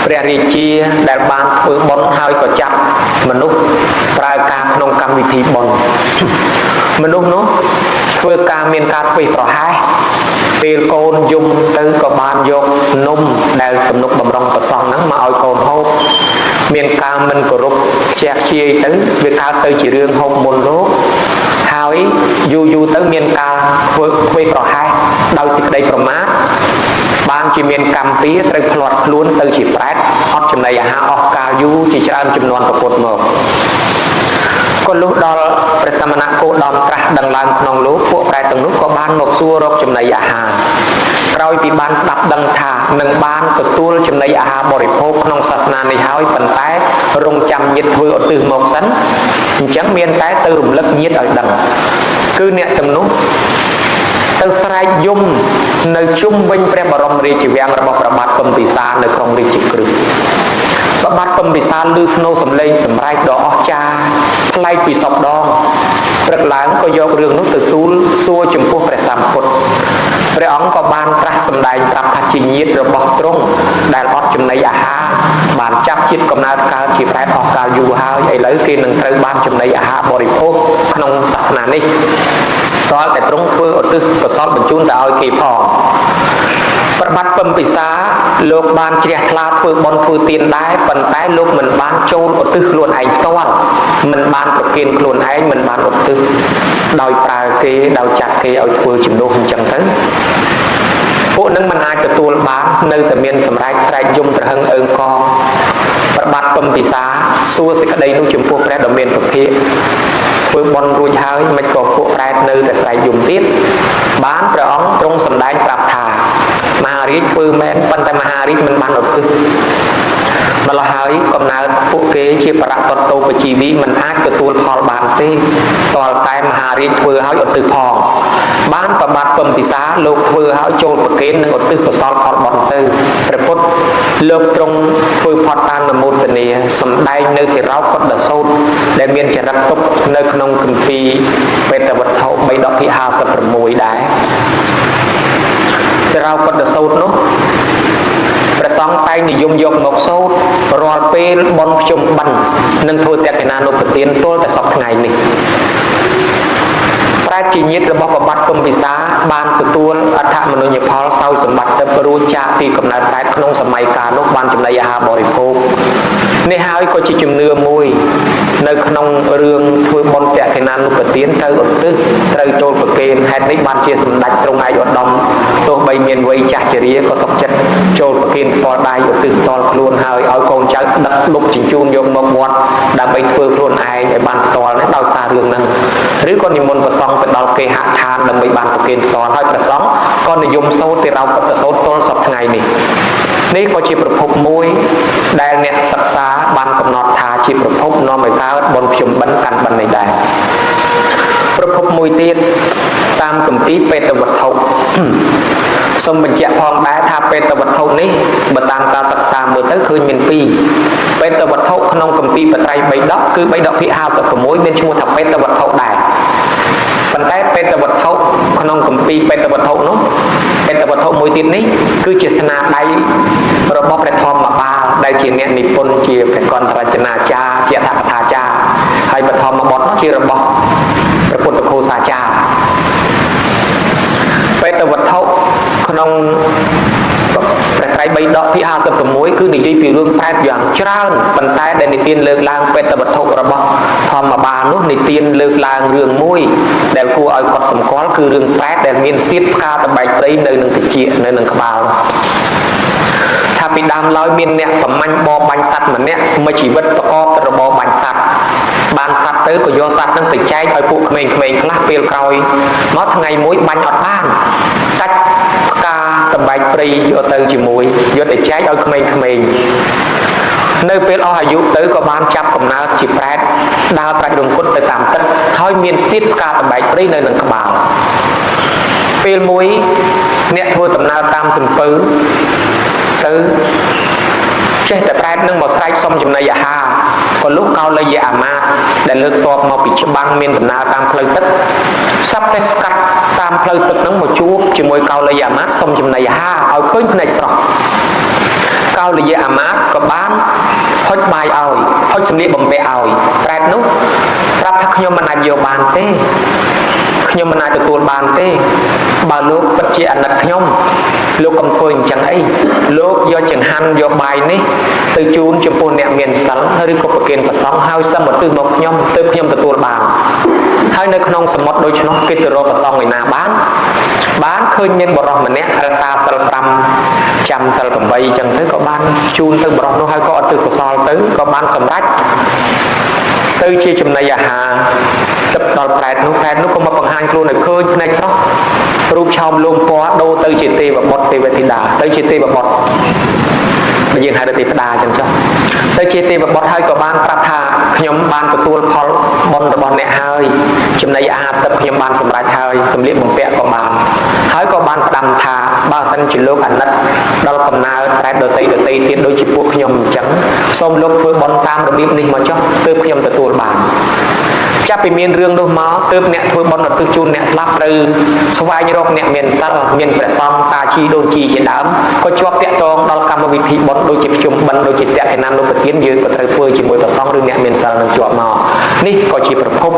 ព្រះរាជាដែលបានធ្វើបុណ្យហើយក៏ចាប់មនុស្សប្រើការក្នុងកម្មវិធីបុណ្យមនុស្សនោះធ្វើការមានការធ្វេសប្រហែសពេលកូនយំទៅក៏បានយកនំដែលទំនុកបំរុងប្រសងហ្នឹងមកឲ្យកូនហូបមានការមិនគោរពខ្ជះខ្ជាយទៅវាកើតទៅជារឿងហូបមុនលោកហើយយូរទៅមានការធ្វើធ្វេសប្រហែសដោយសេចក្តីប្រមាថបានជាមានកម្មពៀត្រូវផ្លាត់ខ្លួនទៅជាប្រែតអត់ចំណីអាហារអស់កាលយូរជាច្រើនចំនួនប្រពុតមកក៏លុះដល់ព្រះសមណគោតមត្រាស់ដឹងឡើងក្នុងលោកពួកប្រែតទាំងនោះក៏បានមកសួររកចំណីអាហារក្រោយពីបានស្ដាប់ដឹងថានឹងបានទទួលចំណីអាហារបរិភោគក្នុងសាសនានេះហើយប៉ុន្តែរងចាំញាតិធ្វើឧទ្ទិសមកសិនអញ្ចឹងមានតែទៅរំលឹកញាតិឲ្យដឹងគឺអ្នកទាំងនោះទៅស្រែកយំនៅជុំវិញព្រះបរមរាជវាំងរបស់ព្រះបាទពំពិសានៅក្នុងរាជក្រឹសព្រះបាទពំពិសាឮស្នូរសំឡេងសម្រែកដ៏អស្ចារ្យប្លែកពីសពដងព្រឹកឡើងក៏យករឿងនោះទៅទូលសួរចំពោះព្រះសម្ពុទ្ធព្រះអង្គក៏បានត្រាស់សម្ដែងប្រាប់ថាជាញាតិរបស់ទ្រង់ដែលអត់ចំណីអាហារបានចាប់ជាតិកំណើតកើតជាប្រែតអស់កាលយូរហើយឥឡូវគេនឹងត្រូវបានចំណីអាហារបរិភោគក្នុងសាសនានេះតើតែទ្រង់ធ្វើឧទ្ទិសកុសលបញ្ជូនទៅឲ្យគេផងព្រះបាទពំពិសាលោកបានជ្រះថ្លាធ្វើបុណ្យធ្វើទានដែរប៉ុន្តែលោកមិនបានចូលឧទ្ទិសខ្លួនឯងផ្ទាល់មិនបានប្រគិនខ្លួនឯងមិនបានឧទ្ទិសដោយប្រើគេដោយចាត់គេឲ្យធ្វើជំនួសអញ្ចឹងទៅពួកនឹងមិនអាចទទួលបាននៅតែមានសម្រែកស្រែកយំត្រហឹងអើងកព្រះបាទពំពិសាសួរសេចក្តីនោះចំពោះព្រះដ៏មានពភាកធ្វើបុណ្យរួចហើយមិនក៏ពួកប្រែតនៅតែស្រែកយំទៀតបានព្រះអង្គទ្រង់សម្ដែងប្រាប់ថាមហារាជធ្វើមែនប៉ុន្តែមហារាជមិនបានឧទ្ទិសម ម្ល៉េះហើយកំណើតពួកគេជាបរតតោបជីវីមិនអាចទទួលផលបានទេតលតែមហារាជធ្វើឲ្យឧទ្ទិសផងបានប្របាទពំពិសាលោកធ្វើឲ្យចូលប្រគេននិងឧទ្ទិសកុសលផលបុណ្យទៅព្រះពុទ្ធលោកទ្រង់ធ្វើផតតាមនមោទនាសម្ដែងនៅទីរោកុដសោតដែលមានចរិតទុកនៅក្នុងគម្ពីរបេតវត្ថុ3:56ដែរទីរោកុដសោតនោះព្រះសង្ឃតែងនិយមយកមកសូត្ររាល់ពេលបន់ភ្ជុំបិណ្ឌនិងធ្វើតេកណានុប្រទានទល់តែសប្តាហ៍ថ្ងៃនេះប្រែជាញាតិរបស់ប្របាទពំពិសាបានទទួលអដ្ឋមនុញ្ញផលសោយសម្បត្តិទៅរួចចាកពីកំណើតតែក្នុងសម័យកាលនោះបានចំណីអាហារបរិភោគនេះហើយក៏ជាជំនឿមួយនៅក្នុងរឿងធ្វើបុណ្យតេកណានុប្រទានទៅឧទ្ទិសត្រូវចូលប្រគេនហេតុនេះបានជាសម្ដេចទ្រង់ឯកឧត្តមទោះបីមានវ័យចាស់ជរាក៏សុខចិត្តចូលប្រគេនផ្ទាល់ដៃឧទ្ទិសផ្ទាល់ខ្លួនហើយឲ្យកូនចៅដឹកលុបជញ្ជូនយកមកវត្តដើម្បីធ្វើខ្លួនឯងឲ្យបានផ្ទាល់នេះដោយសាររឿងហ្នឹងឬក៏និមន្តព្រះសង្ឃទៅដល់គេហដ្ឋានដើម្បីបានប្រគេនផ្ទាល់ហើយព្រះសង្ឃក៏និយមសូត្រទីរោកុដសោតទល់សប្តាហ៍ថ្ងៃនេះនេះក៏ជាប្រភពមួយដែលអ្នកសិក្សាបានកំណត់ថាជាប្រភពនាំឲ្យកើតបុណ្យភ្ជុំបិណ្ឌកាន់បិណ្ឌនេះដែរប្រភពមួយទៀតតាមគម្ពីរបេតវត្ថុសូមបញ្ជាក់ផងដែរថាបេតវត្ថុនេះបើតាមការសិក្សាមើលទៅឃើញមានពីរបេតវត្ថុក្នុងគម្ពីរបត្រៃ3:10គឺ3:56មានឈ្មោះថាបេតវត្ថុដែរប៉ុន្តែបេតវត្ថុក្នុងគម្ពីរបេតវត្ថុនោះបេតវត្ថុមួយទៀតនេះគឺជាស្នាដៃរបស់ព្រះធម្មបាលដែលជាអ្នកនិពន្ធជាព្រះកន្ធរចនាចារ្យជាអត្ថកថាចារ្យហើយបឋមបទនោះជារបស់ព្រះពុទ្ធឃោសាចារ្យបេតវត្ថុក្នុងព្រះត្រៃ3:56គឺនិយាយពីរឿងប្រែតយ៉ាងច្រើនប៉ុន្តែដែលនិទានលើកឡើងបេតវត្ថុរបស់ធម្មបាលនោះនិទានលើកឡើងរឿងមួយដែលគួរឲ្យកត់សម្គាល់គឺរឿងប្រែតដែលមានសៀតផ្កាតបែកព្រៃនៅនឹងតិចនៅនឹងក្បាលថាពីដើមឡើយមានអ្នកប្រមាញ់បរបាញ់សត្វម្នាក់មួយជីវិតប្រកបទៅរបរបាញ់សត្វបានសត្វទៅក៏យកសត្វនឹងទៅចែកឲ្យពួកក្មេងៗខ្លះពេលក្រោយមកថ្ងៃមួយបាញ់អត់បានកាច់ផ្កាតបែកព្រៃយកទៅជាមួយយកទៅចែកឲ្យក្មេងៗនៅពេលអស់អាយុទៅក៏បានចាប់កំណើតជាប្រែតដើរប្រាច់រង្គត់ទៅតាមទឹកហើយមានសៀតផ្កាតបែកព្រៃនៅនឹងក្បាលពេលមួយអ្នកធ្វើដំណើរតាមសំពៅទៅចេះតែប្រែតនឹងមកស្រែកសុំចំណីអាហារក៏លោកកោលយៈអាមាត្យដែលលើកតបមកពីច្បាំងមានដំណើរតាមផ្លូវទឹកសັບតែស្កាត់តាមផ្លូវទឹកនឹងមកជួបជាមួយកោលយៈអាមាត្យសុំចំណីអាហារឲ្យឃើញភ្នែកស្រស់កោលយៈអាមាត្យក៏បានហុចបាយឲ្យហុចសម្លៀកបំពាក់ឲ្យប្រែតនោះប្រាប់ថាខ្ញុំមិនអាចយកបានទេខ្ញុំមិនអាចទទួលបានទេបើលោកពិតជាអាណិតខ្ញុំលោកកុំធ្វើអញ្ចឹងអីលោកយកចង្ហាន់យកបាយនេះទៅជូនចំពោះអ្នកមានសិលឬក៏ប្រគេនប្រសង់ហើយសឹមឧទ្ទិសមកខ្ញុំទើបខ្ញុំទទួលបានហើយនៅក្នុងសមុទ្រដូច្នោះគេទៅរកប្រសង់ឯណាបានឃើញមានបរិសុទ្ធម្នាក់រក្សាសិល5ចាំសិល8អញ្ចឹងទៅក៏បានជូនទៅបរិសុទ្ធនោះហើយក៏ឧទ្ទិសកុសលទៅក៏បានសម្រេចទៅជាចំណីអាហារទឹកដល់ប្រែតនោះក៏មកបង្ហាញខ្លួនឲ្យឃើញភ្នែកស្រស់រូបឆោមលំពណ៌ដូរទៅជាទេវបុត្រទេវធីតាទៅជាទេវបុត្របើយើងហៅថាទេវតាអញ្ចឹងចុះទៅជាទេវបុត្រហើយក៏បានប្រាប់ថាខ្ញុំបានទទួលផលបុណ្យរបស់អ្នកហើយចំណីអាហារទឹកខ្ញុំបានសម្រេចហើយសម្លៀកបំពាក់ក៏បានហើយក៏បានផ្ដាំថាបើសិនជាលោកអាណិតដល់កំណើតប្រែតដតីទៀតដូចជាពួកខ្ញុំអញ្ចឹងសូមលោកធ្វើបុណ្យតាមរបៀបនេះមកចុះទើបខ្ញុំទទួលបានចាប់ពីមានរឿងនោះមកទើបអ្នកធ្វើបុណ្យឧទ្ទិសជូនអ្នកស្លាប់ត្រូវស្វែងរកអ្នកមានសិលមានព្រះសង្ឃតាជីដូនជីជាដើមក៏ជាប់តាក់ទងដល់កម្មវិធីបុណ្យដូចជាភ្ជុំបិណ្ឌដូចជាតេកណានុប្រទានយើងក៏ត្រូវធ្វើជាមួយព្រះសង្ឃឬអ្នកមានសិលនឹងជាប់មកនេះក៏ជាប្រភព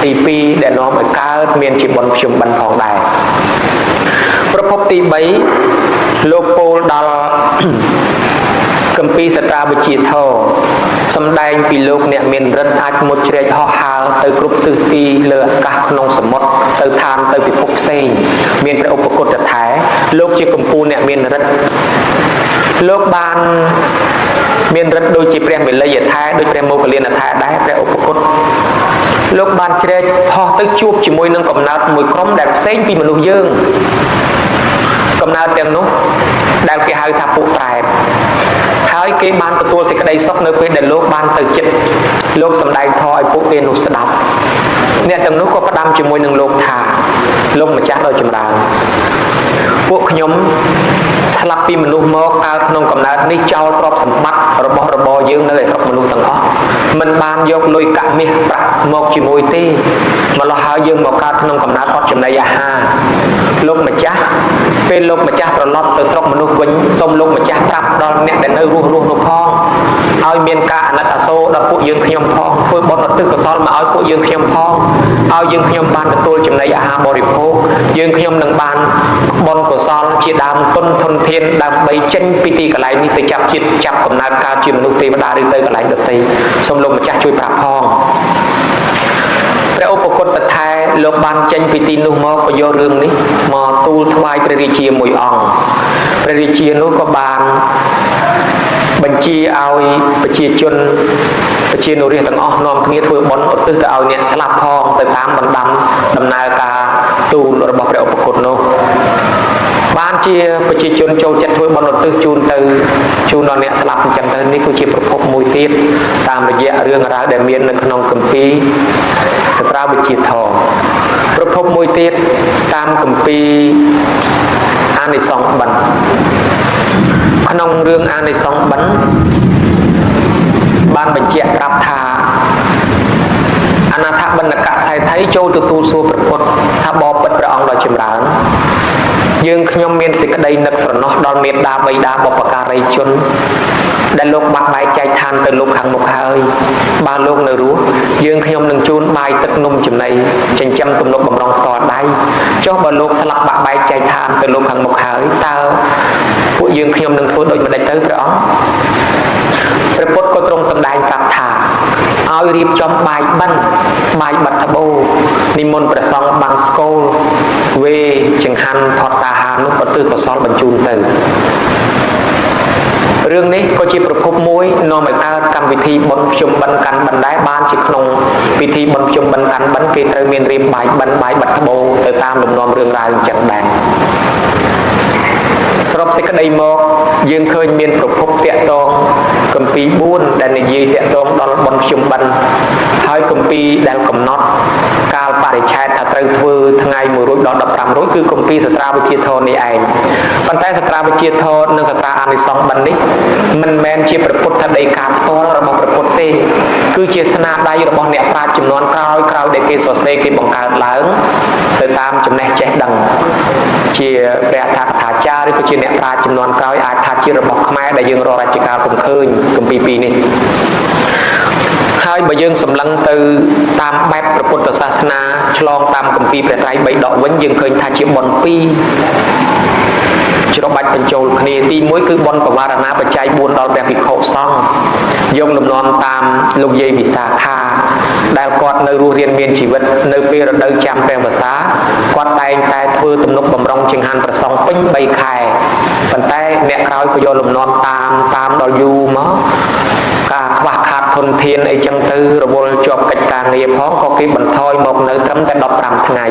ទី2ដែលនាំឲ្យកើតមានជាបុណ្យភ្ជុំបិណ្ឌផងដែរប្រភពទី3លោកពោលដល់គម្ពីរសត្រាវិជ្ជាធម៌សម្ដែងពីលោកអ្នកមានរិទ្ធអាចមុតជ្រែកហោះហើរទៅគ្រប់ទិសទីលើអាកាសក្នុងសមុទ្រទៅឋានទៅពិភពផ្សេងមានព្រះឧបគុតថែលោកជាកម្ពុជាអ្នកមានរិទ្ធលោកបានមានរិទ្ធដូចជាព្រះមេលីថែដូចព្រះមោគលានថែដែរព្រះឧបគុតលោកបានជ្រែកហោះទៅជួបជាមួយនឹងកំណើតមួយក្រុមដែលផ្សេងពីមនុស្សយើងកំ កំណើតទាំងនោះដែលគេហៅថាពួកត្រែបហើយគេបានទទួលសេចក្តីសុខនៅពេលដែលលោកបានទៅចិត្តលោកសម្ដែងធម៌ឲ្យពួកគេនោះស្ដាប់អ្នកទាំងនោះក៏ផ្ដាំជាមួយនឹងលោកថាលោកម្ចាស់ដ៏ចម្រើនពួកខ្ញុំស្លាប់ពីមនុស្សមកតើក្នុងកំណើតនេះចោលទ្រព្យសម្បត្តិរបស់របរយើងនៅឯស្រុកមនុស្សទាំងអស់មិនបានយកលុយកាក់មាសប្រាក់មកជាមួយទេម្ល៉េះហើយយើងមកកើតក្នុងកំណើតអត់ចំណីអាហារលោកម្ចាស់ពេលលោកម្ចាស់ត្រឡប់ទៅស្រុកមនុស្សវិញសូមលោកម្ចាស់ប្រាប់ដល់អ្នកដែលនៅរស់នោះផងឲ្យមានការអាណិតអាសូរដល់ពួកយើងខ្ញុំផងធ្វើបុណ្យឧទ្ទិសកុសលមកឲ្យពួកយើងខ្ញុំផងឲ្យយើងខ្ញុំបានទទួលចំណីអាហារបរិភោគយើងខ្ញុំនឹងបានបុណ្យកុសលជាដើមទុនធនធានដើម្បីចេញពីទីកន្លែងនេះទៅចាប់ជាតិចាប់កំណើតកើតជាមនុស្សទេវតាឬទៅកន្លែងដទៃសូមលោកម្ចាស់ជួយប្រាប់ផងព្រះឧបគុតតថែលោកបានចេញពីទីនោះមកក៏យករឿងនេះមកទូលថ្វាយព្រះរាជាមួយអង្គព្រះរាជានោះក៏បានបញ្ជាឲ្យប្រជាជនប្រជានុរាស្ត្រទាំងអស់នាំគ្នាធ្វើបុណ្យឧទ្ទិសទៅឲ្យអ្នកស្លាប់ផងទៅតាមបណ្ដាំដំណើរការទូលរបស់ព្រះឧបគុតនោះបានជាប្រជាជនចូលចិត្តធ្វើបុណ្យឧទ្ទិសជូនដល់អ្នកស្លាប់អញ្ចឹងទៅនេះគឺជាប្រភពមួយទៀតតាមរយៈរឿងរ៉ាវដែលមាននៅក្នុងគម្ពីរសត្រាវិជ្ជាធម៌ប្រភពមួយទៀតតាមគម្ពីរអានិសង្សបិណ្ឌក្នុងរឿងអានិសង្សបិណ្ឌបានបញ្ជាក់ប្រាប់ថាអនាថបណ្ឌកសែថីចូលទទួលសួរព្រះពុទ្ធថាបបិទ្ធព្រះអង្គដ៏ចម្រើនយើងខ្ញុំមានសេចក្តីនឹកស្រណោះដល់មេត្តាបិតាបុព្វការីជនដែលលោកបាត់បែកចែកឋានទៅលោកខាងមុខហើយបើលោកនៅរស់យើងខ្ញុំនឹងជូនបាយទឹកនំចំណីចិញ្ចឹមទំនុកបំរុងផ្ទាល់ដៃចុះបើលោកស្លាប់បាក់បែកចែកឋានទៅលោកខាងមុខហើយតើពួកយើងខ្ញុំនឹងធ្វើដូចម្តេចទៅព្រះអង្គព្រះពុទ្ធក៏ទ្រង់សម្ដែងប្រាប់ថាឲ្យរៀបចំបាយបិណ្ឌបាយបិទត្បូរនិមន្តព្រះសង្ឃបាំងស្គលវេចង្ហាន់ផតតាហារនោះឧទ្ទិសកុសលបញ្ជូនទៅរឿងនេះក៏ជាប្រភពមួយនាំឲ្យកើតកម្មវិធីបុណ្យភ្ជុំបិណ្ឌកាន់បិណ្ឌដែរបានជាក្នុងពិធីបុណ្យភ្ជុំបិណ្ឌកាន់បិណ្ឌគេត្រូវមានរៀបបាយបិណ្ឌបាយបិទត្បូរទៅតាមលំនាំរឿងរ៉ាវអញ្ចឹងដែរសរុបសេចក្តីមកយើងឃើញមានប្រភពតាក់ទងគម្ពីរ4ដែលនិយាយតាក់ទងដល់បុណ្យភ្ជុំបិណ្ឌហើយគម្ពីរដែលកំណត់កាលបរិច្ឆេទថាត្រូវធ្វើថ្ងៃ1រោចដល់15រោចគឺគម្ពីរសត្រាវិជ្ជាធម៌នេះឯងប៉ុន្តែសត្រាវិជ្ជាធម៌និងសត្រាអានិសង្សបិណ្ឌនេះមិនមែនជាព្រះពុទ្ធដីកាផ្ទាល់របស់ព្រះពុទ្ធទេគឺជាស្នាដៃរបស់អ្នកប្រាជ្ញចំនួនក្រោយដែលគេសរសេរគេបង្កើតឡើងទៅតាមចំណេះចេះដឹងជាព្រះអដ្ឋកថាចារ្យឬក៏ជាអ្នកប្រាជ្ញចំនួនក្រោយអាចថាជារបស់ខ្មែរដែលយើងរករាជការពុំឃើញគម្ពីរពីរនេះហើយបើយើងសម្លឹងទៅតាមបែបព្រះពុទ្ធសាសនាឆ្លងតាមគម្ពីរព្រះត្រៃបិដកវិញយើងឃើញថាជាបុណ្យពីរច្របាច់បញ្ចូលគ្នាទី1គឺបុណ្យបវារណាបច្ច័យ4ដល់ព្រះភិក្ខុសង្ឃយកលំនាំតាមលោកយាយវិសាខាដែលគាត់នៅរស់រានមានជីវិតនៅពេលរដូវចាំព្រះវស្សាគាត់តែងតែធ្វើទំនុកបំរុងចង្ហាន់ប្រសងពេញ3ខែប៉ុន្តែអ្នកក្រោយក៏យកលំនាំតាមដល់យូរមកការខ្វះខាតធនធានអីចឹងទៅរវល់ជាប់កិច្ចការងារផងក៏គេបន្ថយមកនៅត្រឹមតែ15ថ្ងៃ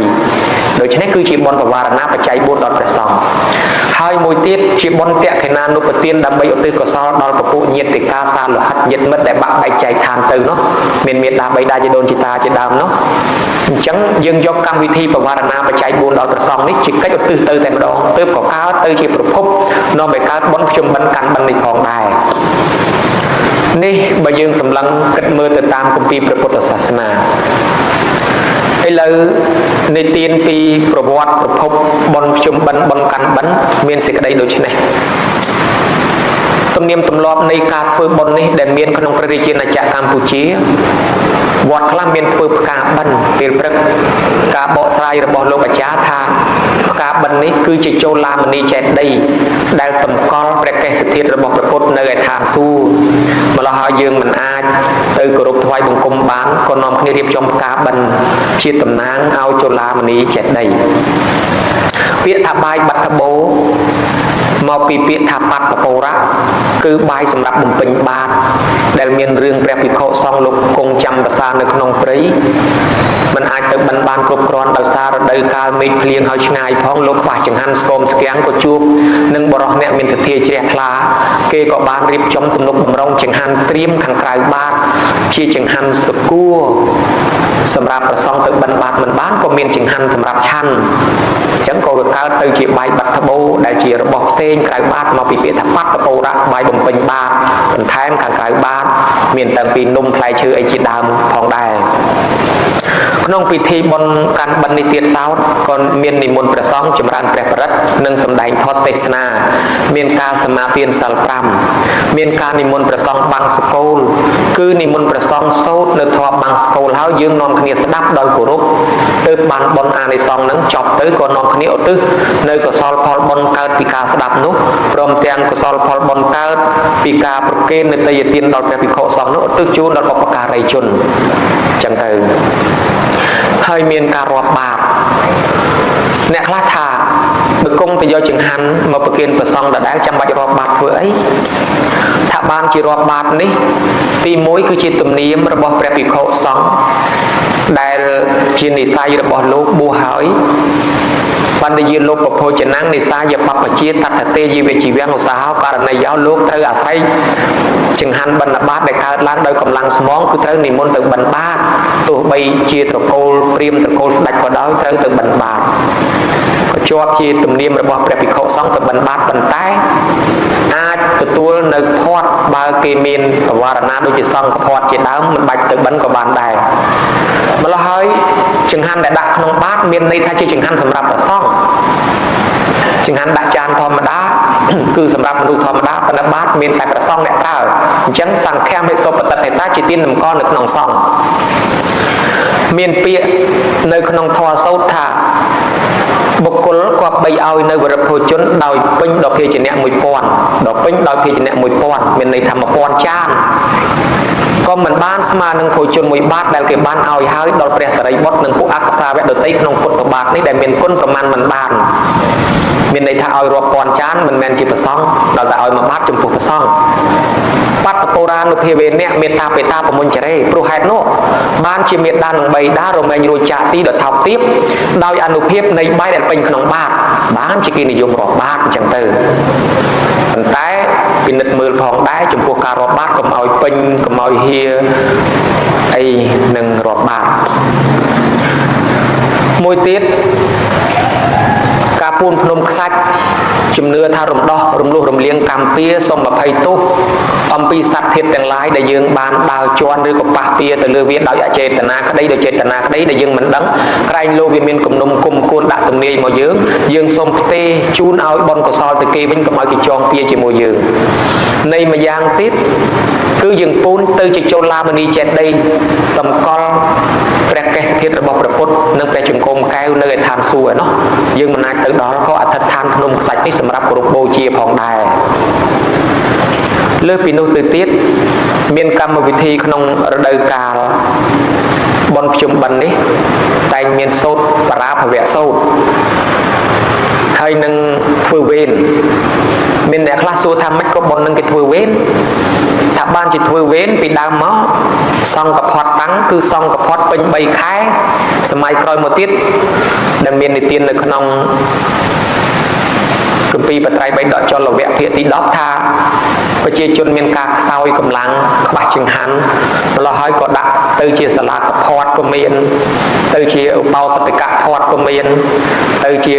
ដូច្នេះគឺជាបុណ្យបវារណាបច្ច័យ4ដល់ព្រះសង្ឃហើយមួយទៀតជាបុណ្យតក្កិណានុបទានដើម្បីឧទ្ទិសកុសលដល់ពពួកញាតិកាសាលហិតញាតិមិត្តដែលបាក់បែកចែកឋានទៅនោះមានមេត្តាបិតាជាដូនជាតាជាដើមនោះអញ្ចឹងយើងយកកម្មវិធីបវារណាបច្ច័យ4ដល់ព្រះសង្ឃនេះជាកិច្ចឧទ្ទិសទៅតែម្ដងទើបក៏កើតទៅជាប្រភពនាំឲ្យកើតបុណ្យភ្ជុំបិណ្ឌកាន់បិណ្ឌនេះផងដែរនេះបើយើងសម្លឹងគិតមើលទៅតាមគម្ពីរព្រះពុទ្ធសាសនាឥឡូវនិទានពីប្រវត្តិប្រភពបុណ្យភ្ជុំបិណ្ឌបុណ្យកាន់បិណ្ឌមានសេចក្តីដូចនេះទំនៀមទម្លាប់នៃការធ្វើបុណ្យនេះដែលមានក្នុងព្រះរាជាណាចក្រកម្ពុជាវត្តខ្លះមានធ្វើផ្កាបិណ្ឌពេលព្រឹកការបកស្រាយរបស់លោកអាចារ្យថាផ្កាបិណ្ឌនេះគឺជាចូលឡាមនីចេតិយដែលតម្កល់ព្រះកេសធាតុរបស់ព្រះពុទ្ធនៅឯឋានសួគ៌ម្ល៉េះហើយយើងមិនអាចទៅគោរពថ្វាយបង្គំបានក៏នាំគ្នារៀបចំផ្កាបិណ្ឌជាតំណាងឲ្យចូលឡាមនីចេតិយពាក្យថាបាយបត្តបោមកពីពាក្យថាបត្តបោរៈគឺបាយសម្រាប់បំពេញបាតដែលមានរឿងព្រះភិក្ខុសង្ឃលោកគង់ចាំប្រសានៅក្នុងព្រៃ มันអាចទៅបិណ្ឌបានគ្រប់គ្រាន់ដោយសាររដូវកាលមេឃភ្លៀងហើយឆ្ងាយផងលោកខ្វះចង្ហាន់ស្គមស្គាំងក៏ជួបនឹងបរិះអ្នកមានសទ្ធាជ្រះថ្លាគេក៏បានរៀបចំទំនុកបំរុងចង្ហាន់ត្រៀមខាងក្រៅបាតជាចង្ហាន់សគួរសម្រាប់ប្រសង់ទៅបិណ្ឌបាតមិនបានក៏មានចង្ហាន់សម្រាប់ឆាន់អញ្ចឹងក៏កើតទៅជាបាយបាត់ត្បូដែលជារបស់ផ្សេងក្រៅបាតមកពីពាក្យថាបាត់ត្បូរៈបាយបំពេញបាតបន្ថែមខាងក្រៅបាតមានតាំងពីនំផ្លែឈើអីជាដើមផងដែរក្នុងពិធីបុណ្យកាន់បិណ្ឌនេះទៀតសោតក៏មាននិមន្តព្រះសង្ឃចម្រើនព្រះបរិត្តនិងសម្ដែងធម៌ទេសនាមានការសមាទានសិល5មានការនិមន្តព្រះសង្ឃបាំងសកូលគឺនិមន្តព្រះសង្ឃសូត្រនៅធម៌បាំងសកូលហើយយើងនាំគ្នាស្ដាប់ដោយគោរពទើបបានបុណ្យអានិសង្ឃនឹងចប់ទៅក៏នាំគ្នាឧទ្ទិសនៅកុសលផលបុណ្យកើតពីការស្ដាប់នោះព្រមទាំងកុសលផលបុណ្យកើតពីការប្រគេននិតិយទានដល់ព្រះភិក្ខុសង្ឃនោះឧទ្ទិសជូនដល់បុព្វការីជនចឹងទៅហើយមានការរាប់បាតអ្នកខ្លះថាបើគង់ទៅយកចង្ហាន់មកប្រគេនព្រះសង្ឃដដែលចាំបាច់រាប់បាតធ្វើអីថាបានជារាប់បាតនេះទី1គឺជាទំនៀមរបស់ព្រះភិក្ខុសង្ឃដែលជានិស្ស័យរបស់លោកបួសហើយបណ្ឌយាលោកពភោចនាំងនិសាយបព្វជាតតតេជីវជីវៈឧស្សាហ៍ករណីយោលោកត្រូវអាស្រ័យចង្ហាន់បណ្ឌបាតដែលកើតឡើងដោយកម្លាំងស្មងគឺត្រូវនិមន្តទៅបណ្ឌបាតទោះបីជាត្រកូលព្រាហ្មណ៍ត្រកូលស្ដេចក៏ដោយត្រូវទៅបណ្ឌបាតក៏ជាប់ជាទំនៀមរបស់ព្រះភិក្ខុសង្ឃទៅបណ្ឌបាតប៉ុន្តែអាចទទួលនៅផាត់បើគេមានបវរណាដូចជាសង្ឃផាត់ជាដើមមិនបាច់ទៅបិណ្ឌក៏បានដែរម្ល៉េះហើយចង្ហាន់ដែលដាក់ក្នុងបាតមានន័យថាជាចង្ហាន់សម្រាប់ព្រះសង្ឃចង្ហាន់ដាក់ចានធម្មតាគឺសម្រាប់មនុស្សធម្មតាប៉ុន្តែបាតមានតែព្រះសង្ឃអ្នកប្រើអញ្ចឹងសង្ឃាមិសុបតតេតាជាទានតម្កល់នៅក្នុងសង្ឃមានពាក្យនៅក្នុងធម៌សូត្រថាបុគ្គលគប្បីឲ្យនៅវរិទ្ធភោជនដោយពេញដល់ភេជ្ជៈ1000ដល់ពេញដោយភេជ្ជៈ1000មានន័យថា1000ចានក៏មិនបានស្មើនឹងភោជនមួយបាតដែលគេបានឲ្យហើយដល់ព្រះសារីបុត្រនិងពួកអក្សរវៈដតីក្នុងពុទ្ធបាតនេះដែលមានគុណប្រមាណមិនបានមានន័យថាឲ្យរាប់ពាន់ចានមិនមែនជាប្រសង់ដល់តែឲ្យមួយបាតចំពោះប្រសង់បត្តបុរាណុភាវេនៈមេត្តាបេតាប្រមុញ្ចរេព្រោះហេតុនោះបានជាមេត្តានឹងបីដារមែងរួចចាកទីដល់ថោកទាបដោយអនុភាពនៃបាយដែលពេញក្នុងបាតបានជាគេនិយមរាប់បាតអញ្ចឹងទៅប៉ុន្តែពិនិត្យមើលផងដែរចំពោះការរាប់បាតកុំឲ្យពេញកុំឲ្យហៀអីនឹងរាប់បាតមួយទៀតការពូនភ្នំខ្សាច់ជំនឿថារំដោះរំលោះរំលៀងកម្មពៀសូម20ទោសអំពីសត្វធាតុទាំងឡាយដែលយើងបានដើរជន់ឬក៏ប៉ះពៀទៅលើវាដោយអចេតនាក្តីដោយចេតនាក្តីដែលយើងមិនដឹងក្រែងលោវាមានគំនុំគុំគួនដាក់ទំនាយមកយើងសូមផ្ទេជូនឲ្យបុណ្យកុសលទៅគេវិញកុំឲ្យគេចងពៀជាមួយយើងនៃម្យ៉ាងទៀតគឺយើងពូនទៅជាចូលឡាមនីចេតីតម្កល់ព្រះកេសធាតុរបស់ព្រះពុទ្ធនិងព្រះចង្កូមកែវនៅឯឋានសួគ៌ឯណោះយើងមិនអាចទៅដល់ក៏អធិដ្ឋានភ្នំខ្សាច់នេះសម្រាប់គោរពបូជាផងដែរលើពីនោះទៅទៀតមានកម្មវិធីក្នុងរដូវកាលបុណ្យភ្ជុំបិណ្ឌនេះតែងមានសូត្របរាភវៈសូត្រហើយនឹងធ្វើវេនមានអ្នកខ្លះសួរថាម៉េចក៏បុណ្យនឹងគេធ្វើវេនថាបានជាធ្វើវេនពីដើមមកសង្ឃផាត់តាំងគឺសង្ឃផាត់ពេញ3ខែសម័យក្រោយមកទៀតដែលមាននិទាននៅក្នុងគម្ពីរបត្រៃបិដកចលវៈភាគទី10ថាប្រជាជនមានការខ្សោយកម្លាំងខ្វះចង្ហាន់ម្ល៉េះហើយក៏ដាក់ទៅជាសាលាកផាត់ក៏មានទៅជាឧបោសថកៈផាត់ក៏មានទៅជា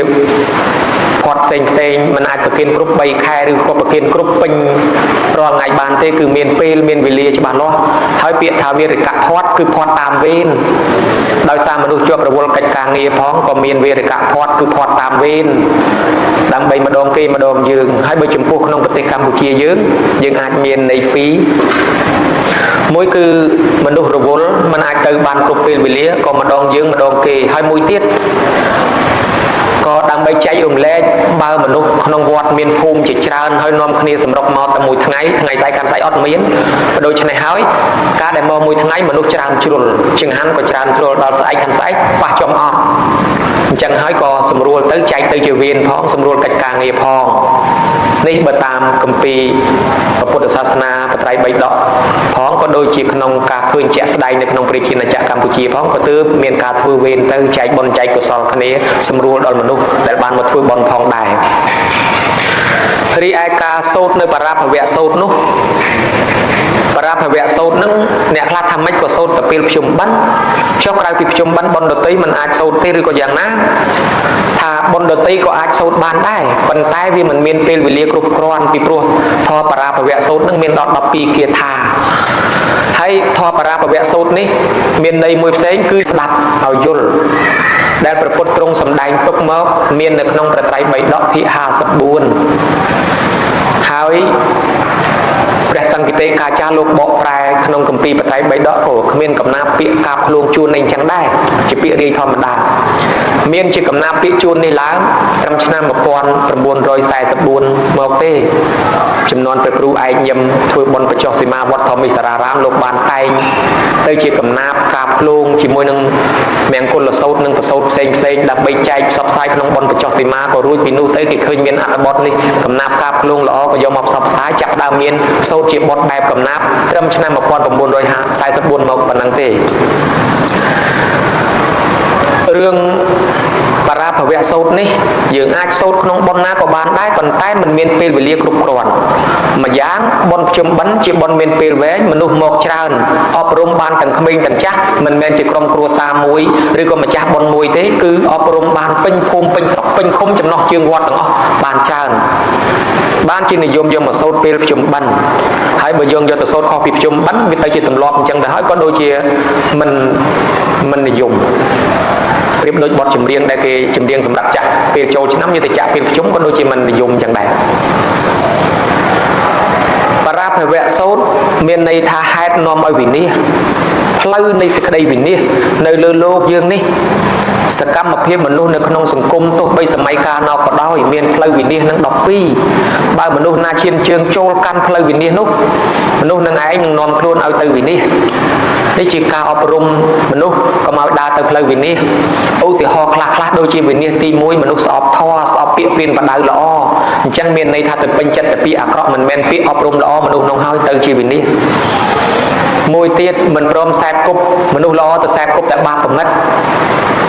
ផាត់ផ្សេងមិនអាចប្រគិនគ្រប់3ខែឬក៏ប្រគិនគ្រប់ពេញរាល់ថ្ងៃបានទេគឺមានពេលមានវេលាច្បាស់លាស់ហើយពាក្យថាវារិកៈផាត់គឺផាត់តាមវេនដោយសារមនុស្សជាប់រវល់កិច្ចការងារផងក៏មានវេរិកៈផាត់គឺផាត់តាមវេនដើម្បីម្ដងគេម្ដងយើងហើយបើចំពោះក្នុងប្រទេសកម្ពុជាយើងអាចមានន័យពីរមួយគឺមនុស្សរវល់មិនអាចទៅបានគ្រប់ពេលវេលាក៏ម្ដងយើងម្ដងគេហើយមួយទៀតក៏ដើម្បីចែករំលែកបើមនុស្សក្នុងវត្តមានភូមិជាច្រើនហើយនាំគ្នាសម្រុកមកតែមួយថ្ងៃស្អែកកាន់ស្អែកអត់មានដូច្នេះហើយការដែលមកមួយថ្ងៃមនុស្សច្រើនជ្រុលចង្ហាន់ក៏ច្រើនជ្រុលដល់ស្អែកកាន់ស្អែកប៉ះចំអស់ chẳng hỏi có sầm ruột tới chạy tới chiều viên phong sầm ruột cách càng nghề phongនេះបើតាមគម្ពីរពុទ្ធសាសនាបត្រៃ3ដកផងក៏ដូចជាក្នុងការឃើញជាក់ស្ដែងនៅក្នុងព្រះជាណាចក្រកម្ពុជាផងក៏ទើបមានការធ្វើវេនទៅចែកបុណ្យចែកកុសលគ្នាសម្រួលដល់មនុស្សដែលបានមកធ្វើបុណ្យផងដែររីឯការសូត្រនៅបរាភវៈសូត្រនោះបរាភវៈសូត្រនឹងអ្នកខ្លះថាម៉េចក៏សូត្រទៅពេលភ្ជុំបិណ្ឌចុះក្រៅពីភ្ជុំបិណ្ឌបុណ្យដតីមិនអាចសូត្រទេឬក៏យ៉ាងណាថាបុណ្យដតីក៏អាចសូត្របានដែរប៉ុន្តែវាមិនមានពេលវេលាគ្រប់គ្រាន់ពីព្រោះធម៌បរាភវៈសូត្រនឹងមានដល់12គាថាហើយធម៌បរាភវៈសូត្រនេះមានន័យមួយផ្សេងគឺស្ដាប់ឲ្យយល់ដែលព្រះពុទ្ធទ្រង់សម្ដែងទុកមកមាននៅក្នុងប្រត្រៃ3ដកភាគ54ហើយព្រះសង្ឃិតេកាចារ្យលោកបកប្រែក្នុងគម្ពីរប្រត្រៃ3ដកក៏គ្មានកំណាព្យពាក្យកាប់ខ្លួនជួនអីចឹងដែរជាពាក្យរាយធម្មតាមានជាកំណាព្យពាក្យជួននេះឡើងត្រឹមឆ្នាំ1944មកទេចំនួនព្រះគ្រូឯកញឹមធ្វើបុណ្យបច្ចុប្បន្នសីមាវត្តធម្មិសារារាមលោកបានតែងទៅជាកំណាព្យកាប់ខ្លួនជាមួយនឹងមង្គលសោតនិងប្រសោតផ្សេងដើម្បីចែកផ្សព្វផ្សាយក្នុងបុណ្យបច្ចុប្បន្នសីមាក៏រួចពីនោះទៅគេឃើញមានអត្ថបទនេះកំណាព្យកាប់ខ្លួនល្អក៏យកមកផ្សព្វផ្សាយចាប់ដើមមានសោតជាបុណ្យបែបកំណាព្យត្រឹមឆ្នាំ1944មកប៉ុណ្ណឹងទេរឿងបរាភវៈសូត្រនេះយើងអាចសូត្រក្នុងបុណ្យណាក៏បានដែរប៉ុន្តែมันមានពេលវេលាគ្រប់គ្រាន់ម្យ៉ាងបុណ្យភ្ជុំបិណ្ឌជាបុណ្យមានពេលវែងមនុស្សមកច្រើនអប់រំបានទាំងក្មេងទាំងចាស់មិនមែនជាក្រុមគ្រួសារមួយឬក៏ម្ចាស់បុណ្យមួយទេគឺអប់រំបានពេញភូមិពេញស្រុកពេញឃុំចំណោះជើងវត្តទាំងអស់បានច្រើនបានជានិយមយកមកសូត្រពេលភ្ជុំបិណ្ឌហើយបើយើងយកទៅសូត្រខុសពីភ្ជុំបិណ្ឌវាទៅជាទម្លាប់អញ្ចឹងទៅហើយក៏ដូចជាមិននិយមប្រៀបដូចបទចម្រៀងដែលគេចម្រៀងសម្រាប់ចាក់ពេលចូលឆ្នាំយកទៅចាក់ពេលភ្ជុំក៏ដូចជាមិននិយមចឹងដែរបរាភវៈសូត្រមានន័យថាហេតុនាំឲ្យវិនិច្ឆ័យផ្លូវនៃសេចក្តីវិនិច្ឆ័យនៅលើលោកយើងនេះសកម្មភាពមនុស្សនៅក្នុងសង្គមទោះបីសម័យកាលnàoក៏ដោយមានផ្លូវវិនិច្ឆ័យនឹង12បើមនុស្សណាឈានជើងចូលកាន់ផ្លូវវិនិច្ឆ័យនោះមនុស្សនឹងឯងនឹងនាំខ្លួនឲ្យទៅវិនិច្ឆ័យនេះជាការអប់រំមនុស្សកុំឲ្យដើរទៅផ្លូវវិនិច្ឆ័យឧទាហរណ៍ខ្លះដូចជាវិនិច្ឆ័យទី1មនុស្សស្អប់ធម៌ស្អប់ពាក្យព្រានបដៅល្អអញ្ចឹងមានន័យថាទៅពេញចិត្តតែពាក្យអាក្រក់មិនមែនពាក្យអប់រំល្អមនុស្សនោះហើយទៅជាវិនិច្ឆ័យមួយទៀតមិនព្រមសែបគប់មនុស្សល្អទៅសែបគប់តែបាបកំណត់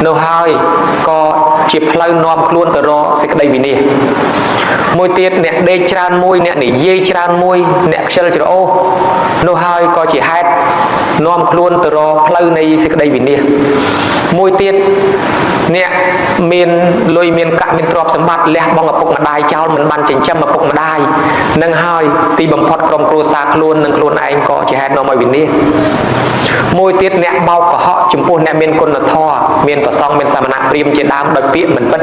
នោះហើយក៏ជាផ្លូវនាំខ្លួនទៅរកសេចក្តីវិនិច្ឆ័យមួយទៀតអ្នកដេកច្រើនមួយអ្នកនិយាយច្រើនមួយអ្នកខ្ជិលច្រអូសនោះហើយក៏ជាហេតុនាំខ្លួនទៅរកផ្លូវនៃសេចក្តីវិនិច្ឆ័យមួយទៀតអ្នកមានលុយមានកាក់មានទ្រព្យសម្បត្តិលះបង់ឪពុកម្ដាយចោលមិនបានចិញ្ចឹមឪពុកម្ដាយនឹងហើយទីបំផុតក្រុមគ្រួសារខ្លួននិងខ្លួនឯងក៏ជាហេតុនាំឲ្យវិនិច្ឆ័យមួយទៀតអ្នកបោកកុហកចំពោះអ្នកមានគុណធម៌មានប្រសងមានសាមណព្រាហ្មណ៍ជាដើមដោយពាក្យមិនពិត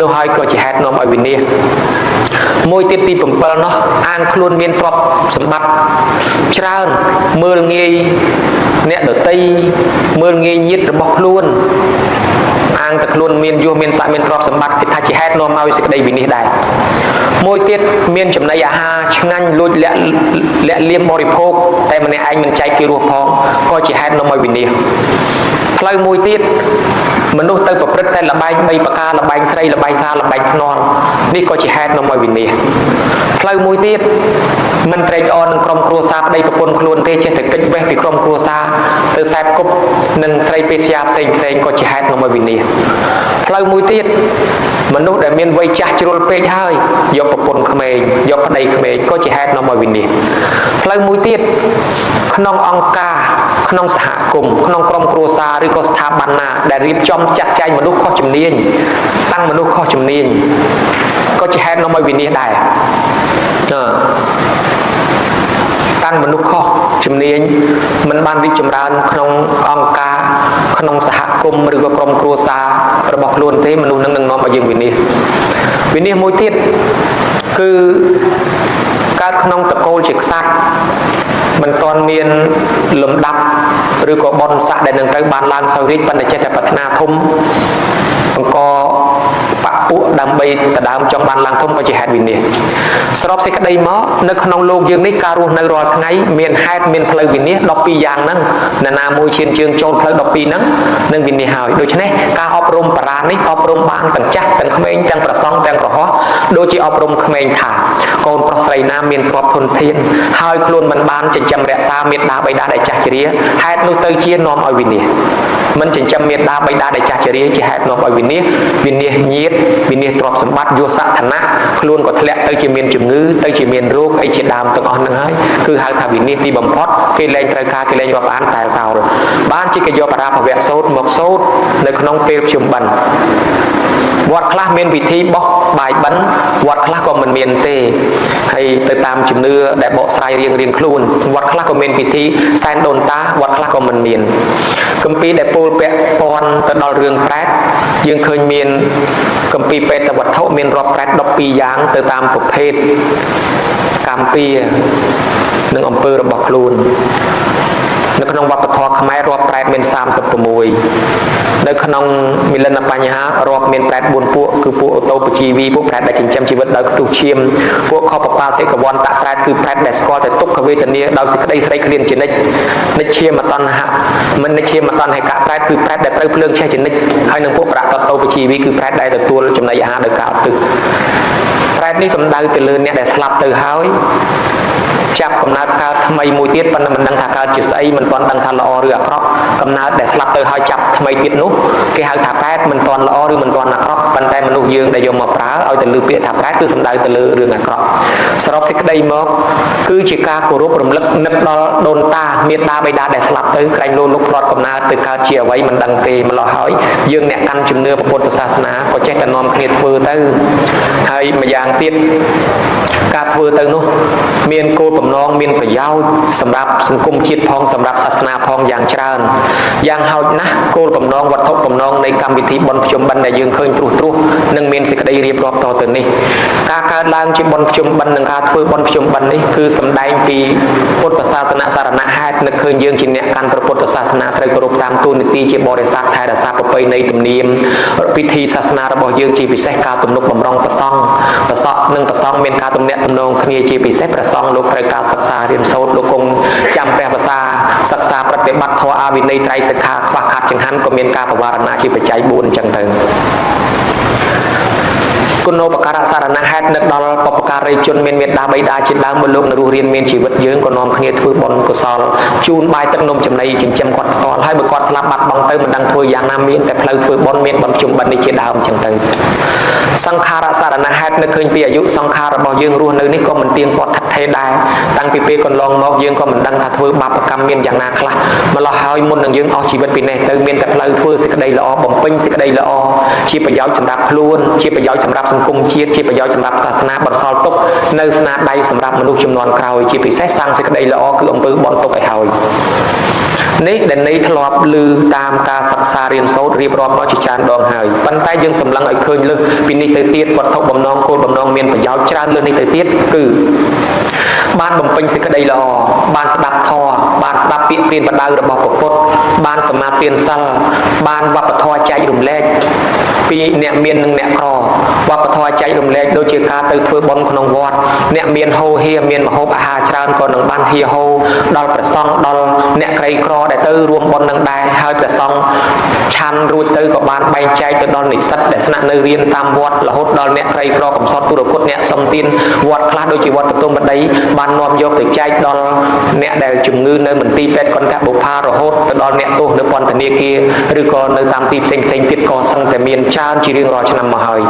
នោះហើយក៏ជាហេតុនាំឲ្យវិនិច្ឆ័យមួយទៀតទី7នោះអាងខ្លួនមានទ្រព្យសម្បត្តិច្រើនមើលងាយអ្នកដតីមើលងាយញាតិរបស់ខ្លួនអាងតែខ្លួនមានយសមានស័ក្តិមានទ្រព្យសម្បត្តិគេថាជាហេតុនាំឲ្យសេចក្តីវិនិច្ឆ័យដែរមួយទៀតមានចំណីអាហារឆ្ងាញ់លួចលាក់លៀមបរិភោគតែម្នាក់ឯងមិនចែកគេរស់ផងក៏ជាហេតុនាំឲ្យវិនិច្ឆ័យផ្លូវមួយទៀតមនុស្សទៅប្រព្រឹត្តតែលបែង3ប្រការលបែងស្រីលបែងសារលបែងភ្នាល់នេះក៏ជាហេតុនាំឲ្យវិនិច្ឆ័យផ្លូវមួយទៀតមិនត្រេកអរនឹងក្រុមគ្រួសារប្តីប្រពន្ធខ្លួនទេចេះតែកិច្ចវេះពីក្រុមគ្រួសារទៅសែបគប់នឹងស្រីពេស្យាផ្សេងក៏ជាហេតុនាំឲ្យវិនិច្ឆ័យផ្លូវមួយទៀតមនុស្សដែលមានវ័យចាស់ជ្រុលពេកហើយយកប្រពន្ធក្មេងយកប្តីក្មេងក៏ជាហេតុនាំឲ្យវិនិច្ឆ័យផ្លូវមួយទៀតក្នុងអង្គការក្នុងសហគមន៍ក្នុងក្រុមគ្រួសារឬក៏ស្ថាប័នណាដែលរៀបចំចាត់ចែងមនុស្សខុសជំនាញតាំងមនុស្សខុសជំនាញក៏ជាហេតុនាំឲ្យវិនិច្ឆ័យដែរតាំងមនុស្សខុសជំនាញមិនបានរីកចម្រើនក្នុងអង្គការក្នុងសហគមន៍ឬក៏ក្រុមគ្រួសាររបស់ខ្លួនទេមនុស្សនឹងនាំឲ្យយើងវិនិច្ឆ័យមួយទៀតគឺកើតក្នុងតកូលជាក្សត្រមិនទាន់មានលំដាប់ឬក៏បុណ្យស័ក្តិដែលនឹងត្រូវបានឡើងសោយរាជប៉ុន្តែចេះតែប្រាថ្នាធំ បង្កបពួកដើម្បីដណ្ដើមចង់បានឡើងធំក៏ជាហេតុវិនិច្ឆ័យស្របសេចក្តីមកនៅក្នុងលោកយើងនេះការរស់នៅរាល់ថ្ងៃមានហេតុមានផ្លូវវិនិច្ឆ័យ12យ៉ាងហ្នឹងណាមួយឈានជើងចូលផ្លូវ12ហ្នឹងនឹងវិនិច្ឆ័យហើយដូច្នេះការអប់រំបារានេះអប់រំបានទាំងចាស់ទាំងក្មេងទាំងប្រសង់ទាំងប្រហោះដូចជាអប់រំក្មេងថាកូនប្រុសស្រីណាមានទ្រព្យធនធានហើយខ្លួនមិនបានចិញ្ចឹមរក្សាមេត្តាបិតាដែលចាស់ជរាហេតុនោះទៅជានាំឲ្យវិនិច្ឆ័យមិនចិញ្ចឹមមេត្តាបិតាដែលចាស់ជរាជាហេតុនាំឲ្យវិនិច្ឆ័យញាតវិនិច្ឆ័យទ្រព្យសម្បត្តិយសឋានៈខ្លួនក៏ធ្លាក់ទៅជាមានជំងឺទៅជាមានរោគអីជាដើមទាំងអស់ហ្នឹងហើយគឺហៅថាវិនិច្ឆ័យទីបំផុតគេលែងត្រូវការគេលែងរាប់អានតែកោលបានជាគេយកបរាភវៈសូត្រមកសូត្រនៅក្នុងពេលភ្ជុំបិណ្ឌវត្តខ្លះមានពិធីបោះបាយបិណ្ឌវត្តខ្លះក៏មិនមានទេហើយទៅតាមជំនឿដែលបកស្រាយរៀងខ្លួនវត្តខ្លះក៏មានពិធីសែនដូនតាវត្តខ្លះក៏មិនមានគម្ពីរដែលពោលពាក់ព័ន្ធទៅដល់រឿងប្រែតយើងឃើញមានគម្ពីរបេតវត្ថុមានរាប់ប្រែត12យ៉ាងទៅតាមប្រភេទកម្មពៀនិងអំពើរបស់ខ្លួននៅក្នុងវប្បធម៌ខ្មែររាប់ប្រែតមាន36នៅក្នុងមិលនបញ្ហារាប់មានប្រែត4ពួកគឺពួកអូតូបជីវីពួកប្រែតដែលចិញ្ចឹមជីវិតដោយខ្ទុះឈាមពួកខបបាសិកវ័នតប្រែតគឺប្រែតដែលស្គាល់តែទុក្ខវេទនាដោយសេចក្តីស្រេកឃ្លានជានិច្ចនិច្ឆាមតណ្ហៈមិននិច្ឆាមតណ្ហិកៈប្រែតគឺប្រែតដែលត្រូវភ្លើងឆេះជានិច្ចហើយនឹងពួកប្រាតតូបជីវីគឺប្រែតដែលទទួលចំណីអាហារដោយការអត់ទឹកប្រែតនេះសំដៅទៅលើអ្នកដែលស្លាប់ទៅហើយចាប់កំណើតកើតថ្មីមួយទៀតប៉ុន្តែមិនដឹងថាកើតជាស្អីមិនទាន់ដឹងថាល្អឬអាក្រក់កំណើតដែលស្លាប់ទៅហើយចាប់ថ្មីទៀតនោះគេហៅថាប្រែតមិនទាន់ល្អឬមិនទាន់អាក្រក់ប៉ុន្តែមនុស្សយើងដែលយកមកប្រើឲ្យទៅលើពាក្យថាប្រែតគឺសំដៅទៅលើរឿងអាក្រក់សរុបសេចក្តីមកគឺជាការគោរពរំលឹកនឹកដល់ដូនតាមេត្តាបិតាដែលស្លាប់ទៅក្រែងលោលោកផ្លត់កំណើតទៅកើតជាអ្វីមិនដឹងទេម្ល៉េះហើយយើងអ្នកកាន់ជំនឿពុទ្ធសាសនាក៏ចេះតែនាំគ្នាធ្វើទៅហើយម្យ៉ាងទៀតការធ្វើទៅនោះមានគោលបំណងមានប្រយោជន៍សម្រាប់សង្គមជាតិផងសម្រាប់សាសនាផងយ៉ាងច្រើនយ៉ាងហោចណាស់គោលបំណងវត្ថុបំណងនៃកម្មវិធីបុណ្យភ្ជុំបិណ្ឌដែលយើងឃើញត្រួសនឹងមានសេចក្តីរៀបរាប់តទៅនេះការកើតឡើងជាបុណ្យភ្ជុំបិណ្ឌនិងការធ្វើបុណ្យភ្ជុំបិណ្ឌនេះគឺសម្ដែងពីពុទ្ធសាសនាសារណហេតុនឹកឃើញយើងជាអ្នកកាន់ព្រះពុទ្ធសាសនាត្រូវគោរពតាមទូនីតិជាបរិស័ទថែរក្សាប្រពៃណីទំនៀមពិធីសាសនារបស់យើងជាពិសេសការទំនុកបំរុងប្រសង់ប្រសក់និងប្រសង់មានការទំនាក់ទំនងគ្នាជាពិសេសព្រះសង្ឃលោកត្រូវការសិក្សារៀនសូត្រលោកគង់ចាំព្រះភាសាសិក្សាប្រតិបត្តិធម៌អាវិន័យត្រៃសិក្ខាខ្វះខាតចង្ហាន់ក៏មានការបវារណាជាបច្ច័យ4អញ្ចឹងទៅគុណូបការៈសារណហេតុនឹកដល់បុព្វការីជនមានមេត្តាបិតាជាដើមមកលោកនៅរស់រៀនមានជីវិតយើងក៏នាំគ្នាធ្វើបុណ្យកុសលជូនបាយទឹកនំចំណីចិញ្ចឹមគាត់ផ្ទាល់ហើយបើគាត់ស្លាប់បាត់បង់ទៅមិនដឹងធ្វើយ៉ាងណាមានតែផ្លូវធ្វើបុណ្យមានបុណ្យជុំបិណ្ឌនេះជាដើមអញ្ចឹងទៅសង្ខារៈសារណហេតុនឹកឃើញពីអាយុសង្ខាររបស់យើងរស់នៅនេះក៏មិនទៀងទាត់ថិតថេរដែរតាំងពីពេលកន្លងមកយើងក៏មិនដឹងថាធ្វើបាបកម្មមានយ៉ាងណាខ្លះម្ល៉េះហើយមុននឹងយើងអស់ជីវិតពីនេះទៅមានតែផ្លូវធ្វើសេចក្តីល្អបំពេញសេចក្តីល្អជាប្រយោជន៍សម្រាប់ខ្លួនជាប្រយោជន៍សម្រាប់សង្គមជាតិជាប្រយោជន៍សម្រាប់សាសនាបន្សល់ទុកនៅស្នាដៃសម្រាប់មនុស្សជំនាន់ក្រោយជាពិសេសសាងសេចក្តីល្អគឺអំពើបន់ទុកឲ្យហើយនេះដែលនៃធ្លាប់ឮតាមការសិក្សារៀនសូត្ររៀបរាប់មកជាច្រើនដងហើយប៉ុន្តែយើងសម្លឹងឲ្យឃើញលើសពីនេះទៅទៀតវត្ថុបំណងគោលបំណងមានប្រយោជន៍ច្រើនលើសនេះទៅទៀតគឺបានបំពេញសេចក្តីល្អបានស្ដាប់ធម៌បានស្ដាប់ពាក្យព្រានប្រដៅរបស់ព្រះពុទ្ធបានសមាទានសិលបានវប្បធម៌ចែករំលែកពីអ្នកមាននិងអ្នកក្រវប្បធម៌ចែករំលែកដូចជាការទៅធ្វើបុណ្យក្នុងវត្តអ្នកមានហូរហៀមានម្ហូបអាហារច្រើនក៏នឹងបានហៀហូរដល់ព្រះសង្ឃដល់អ្នកក្រីក្រដែលទៅរួមបុណ្យនឹងដែរហើយព្រះសង្ឃឆាន់រួចទៅក៏បានបែងចែកទៅដល់និស្សិតដែលស្នាក់នៅរៀនតាមវត្តរហូតដល់អ្នកក្រីក្រកំសត់ពុរគុតអ្នកសំទានវត្តខ្លះដូចជាវត្តបទុមបដីបាននាំយកទៅចែកដល់អ្នកដែលជំងឺនៅមន្ទីរពេទ្យកន្តបុប្ផារហូតទៅដល់អ្នកទោសនៅពន្ធនាគារឬក៏នៅតាមទីផ្សេងទៀតក៏សឹងតែមានច្រើនជារៀងរាល់ឆ្នាំមកហើយ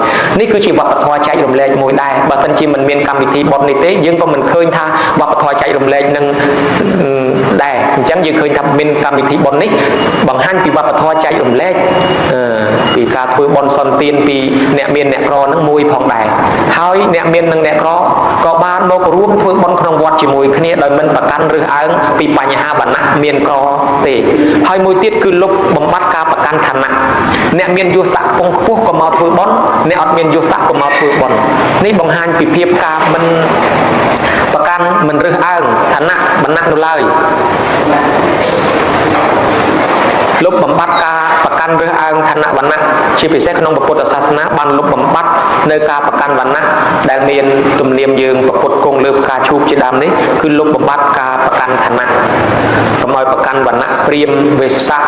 នេះគឺជាវប្បធម៌ចែករំលែកមួយដែរបើមិនជាមិនមានកម្មវិធីបុណ្យនេះទេយើងក៏មិនឃើញថាវប្បធម៌ចែករំលែកនឹងដែរអញ្ចឹងយើងឃើញថាមានកម្មវិធីបុណ្យនេះបង្ហាញពីវប្បធម៌ចែករំលែកពីការធ្វើបុណ្យសន្តានពីអ្នកមានអ្នកក្រនឹងមួយផងដែរហើយអ្នកមាននិងអ្នកក្រក៏បានមករួមធ្វើបុណ្យក្នុងវត្តជាមួយគ្នាដោយមិនប្រកាន់រើសអើងពីបញ្ហាបណ្ណៈមានក្រទេហើយមួយទៀតគឺលុបបំបត្តិការប្រកាន់ឋានៈអ្នកមានយសស័ក្តិខ្ពង់ខ្ពស់ក៏មកធ្វើបុណ្យអ្នកអត់មានយសស័ក្តិក៏មកធ្វើបុណ្យនេះបង្ហាញពីភាពការមិនប្រកាន់មិនរើសអើងឋានៈបណ្ណៈនោះឡើយលុបបំបត្តិការប្រ កាន់រើសអើងឋានៈវណ្ណៈជាពិសេសក្នុងពុទ្ធសាសនាបានលុបបំបាត់នៅការប្រកាន់វណ្ណៈដែលមានទំនៀមយើងពុទ្ធគង់លើផ្កាឈូកជាដើមនេះគឺលុបបំបាត់ការប្រកាន់ឋានៈកុំឲ្យប្រកាន់វណ្ណៈព្រាហ្មណ៍វេស្សៈ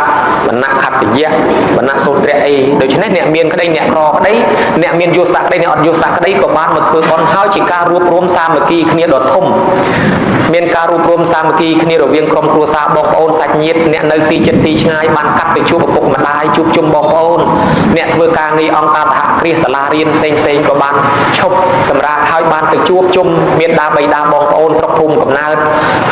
វណ្ណៈខត្តយៈវណ្ណៈសូត្រៈអីដូច្នេះអ្នកមានក្តីអ្នកក្រក្តីអ្នកមានយសស័ក្តិក្តីអ្នកអត់យសស័ក្តិក្តីក៏បានមកធ្វើបុណ្យហើយជាការរួបរวมសាមគ្គីគ្នាដ៏ធំមានការរួបរวมសាមគ្គីគ្នារវាងក្រុមគ្រួសារបងប្អូនសាច់ញាតិអ្នកនៅទីជិតទីឆ្ងាយបានកាត់ទៅជួបឪពុកម្ដាយជួបជុំបងប្អូនអ្នកធ្វើការងារអង្គការសហគ្រាសសាលារៀនផ្សេងក៏បានឈប់សម្រាប់ហើយបានទៅជួបជុំមានដាបៃតាបងប្អូនស្រុកភូមិកំណើត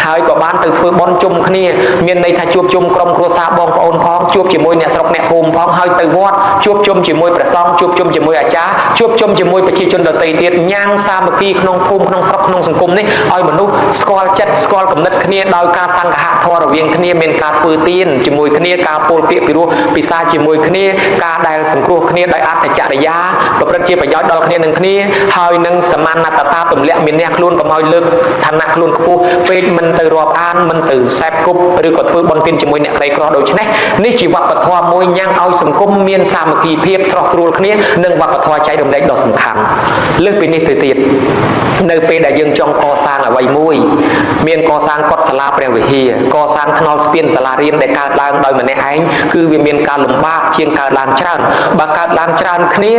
ហើយក៏បានទៅធ្វើបុណ្យជុំគ្នាមានន័យថាជួបជុំក្រុមគ្រួសារបងប្អូនផងជួបជាមួយអ្នកស្រុកអ្នកភូមិផងហើយទៅវត្តជួបជុំជាមួយព្រះសង្ឃជួបជុំជាមួយអាចារ្យជួបជុំជាមួយប្រជាជនដទៃទៀតញ៉ាំងសាមគ្គីក្នុងភូមិក្នុងស្រុកក្នុងសង្គមនេះឲ្យមនុស្សស្គាល់ចិត្តស្គាល់គំនិតគ្នាដោយការសង្ឃៈធម៌រវាងគ្នាមានការធ្វើទានជាមួយគ្នាការពោលពាក្យពិរោះពិសាជាមួយគ្នាការដែលសង្គ្រោះគ្នាដោយអត្តចរិយាប្រព្រឹត្តជាប្រយោជន៍ដល់គ្នានឹងគ្នាហើយនឹងសមានតតាទម្លាក់មានអ្នកខ្លួនកុំឲ្យលើកឋានៈខ្លួនខ្ពស់ពេកមិនទៅរាប់អានមិនទៅសែបគប់ឬក៏ធ្វើបន់ទានជាមួយអ្នកក្រីក្រដូច្នេះនេះជាវប្បធម៌មួយញ៉ាំងឲ្យសង្គមមានសាមគ្គីភាពស្រស់ស្រួលគ្នានិងវប្បធម៌ចែករំលែកដ៏សំខាន់លើសពីនេះទៅទៀតនៅពេលដែលយើងចង់កសាងអ្វីមួយមានកសាងកុដិសាលាព្រះវិហារកសាងថ្នល់ស្ពានសាលារៀនដែលកើតឡើងដោយម្នាក់ឯងគឺវាមានការលំបាកជាងកើតឡើងច្រើនបើកើតឡើងច្រើនគ្នា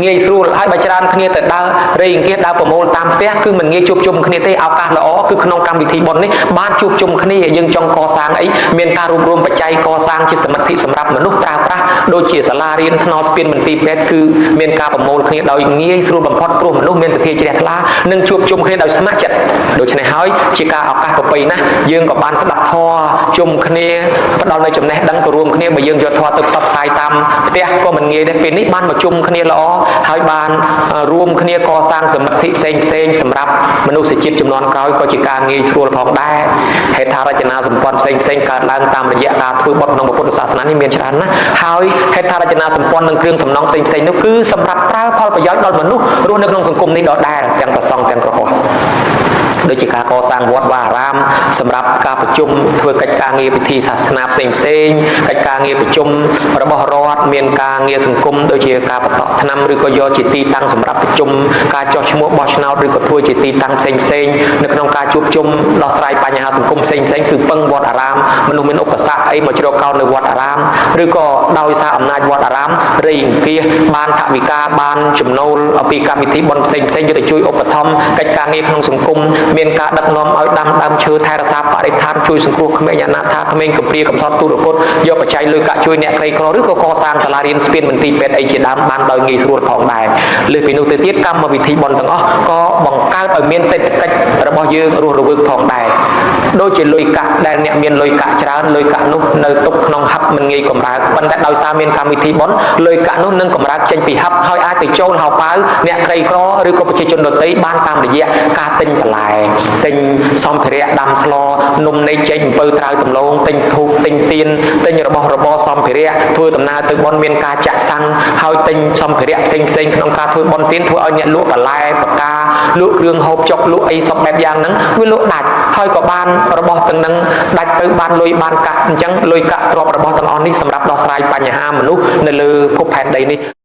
ងាយស្រួលហើយបើច្រើនគ្នាទៅដើររៃអង្គាសដើរប្រមូលតាមផ្ទះគឺមិនងាយជួបជុំគ្នាទេឱកាសល្អគឺក្នុងកម្មវិធីបុណ្យនេះបានជួបជុំគ្នាយើងចង់កសាងអីមានការរួបរวมបច្ច័យកសាងជាសមិទ្ធិសម្រាប់មនុស្សប្រើប្រាស់ដូចជាសាលារៀនថ្នល់ស្ពានមន្ទីរពេទ្យគឺមានការប្រមូលគ្នាដោយងាយស្រួលបំផុតព្រោះមនុស្សមានទិដ្ឋាជ្រះថ្លានិងជួបជុំគ្នាដោយស្ម័គ្រចិត្តដូច្នេះហើយជាការឱកាសប្រពៃណាស់យើងក៏បានស្ដាប់ធម៌ជុំគ្នាផ្ដល់នៅចំណេះដឹងក៏រួមគ្នាបើយើងយកធម៌ទៅផ្សព្វផ្សាយតាមផ្ទះក៏មិនងាយដែរពេលនេះបានមកជុំគ្នាល្អហើយបានរួមគ្នាកសាងសមិទ្ធិផ្សេងសម្រាប់មនុស្សជាតិចំនួនក្រោយក៏ជាការងាយស្រួលផងដែរហេដ្ឋារចនាសម្ព័ន្ធផ្សេងកើតឡើងតាមរយៈការធ្វើបុណ្យក្នុងពុទ្ធសាសនានេះមានច្រើនណាស់ហើយហេដ្ឋារចនាសម្ព័ន្ធនិងគ្រឿងសំណង់ផ្សេងនោះគឺសម្រាប់ប្រើផលប្រយោជន៍ដល់មនុស្សរស់នៅក្នុងសង្គមនេះដដែលទាំងប្រសង់ទាំងក្រហមដូចជាការកសាងវត្តវាអារាមសម្រាប់ការប្រជុំធ្វើកិច្ចការងារពិធីសាសនាផ្សេងកិច្ចការងារប្រជុំរបស់រដ្ឋមានការងារសង្គមដូចជាការបន្តថ្នាំឬក៏យកជាទីតាំងសម្រាប់ប្រជុំការចោះឈ្មោះបោះឆ្នោតឬក៏ធ្វើជាទីតាំងផ្សេងនៅក្នុងការជួបជុំដោះស្រាយបញ្ហាសង្គមផ្សេងគឺពឹងវត្តអារាមមនុស្សមានឧបសគ្គអីមកជ្រកកោននៅវត្តអារាមឬក៏ដោយសារអំណាចវត្តអារាមរៃអង្គាសបានថវិកាបានចំណូលពីកម្មវិធីបុណ្យផ្សេងយកទៅជួយឧបត្ថម្ភកិច្ចការងារក្នុងសង្គមមានការដឹកនាំឲ្យដាំដើមឈើថែរក្សាបរិស្ថានជួយសង្គ្រោះក្មេងអនាថាក្មេងកំព្រាកំសត់ទូរគតយកបច្ច័យលុយកាក់ជួយអ្នកក្រីក្រឬក៏កសាងសាលារៀនស្ពានមន្ទីរពេទ្យអីជាដើមបានដោយងាយស្រួលផងដែរលើសពីនោះទៅទៀតកម្មវិធីបុណ្យទាំងអស់ក៏បង្កើតឲ្យមានសេដ្ឋកិច្ចរបស់យើងរស់រវើកផងដែរដូចជាលុយកាក់ដែលអ្នកមានលុយកាក់ច្រើនលុយកាក់នោះនៅទុកក្នុងហឹបមិនងាយកម្រើកប៉ុន្តែដោយសារមានកម្មវិធីបុណ្យលុយកាក់នោះនឹងកម្រើកចេញពីហឹបហើយអាចទៅចូលហៅប៉ៅអ្នកក្រីក្រឬក៏ប្រជាជនដទៃបានតាមរយៈការទិញបន្លែទិញសម្ភារៈដាំស្លនំនែកចេកអំពៅត្រាវដំឡូងទិញធូបទិញទៀនទិញរបស់របរសម្ភារៈធ្វើដំណើរទៅបុណ្យមានការចាក់សាំងហើយទិញសម្ភារៈផ្សេងក្នុងការធ្វើបុណ្យទានធ្វើឲ្យអ្នកលក់បន្លែបកាលក់គ្រឿងហូបចុកលក់អីសពបែបយ៉ាងហ្នឹងវាលក់ដាច់ហើយក៏បានរបស់ទាំងហ្នឹងដាច់ទៅបានលុយបានកាក់អញ្ចឹងលុយកាក់ទ្រព្យរបស់ទាំងអស់នេះសម្រាប់ដោះស្រាយបញ្ហាមនុស្សនៅលើភពផែនដីនេះ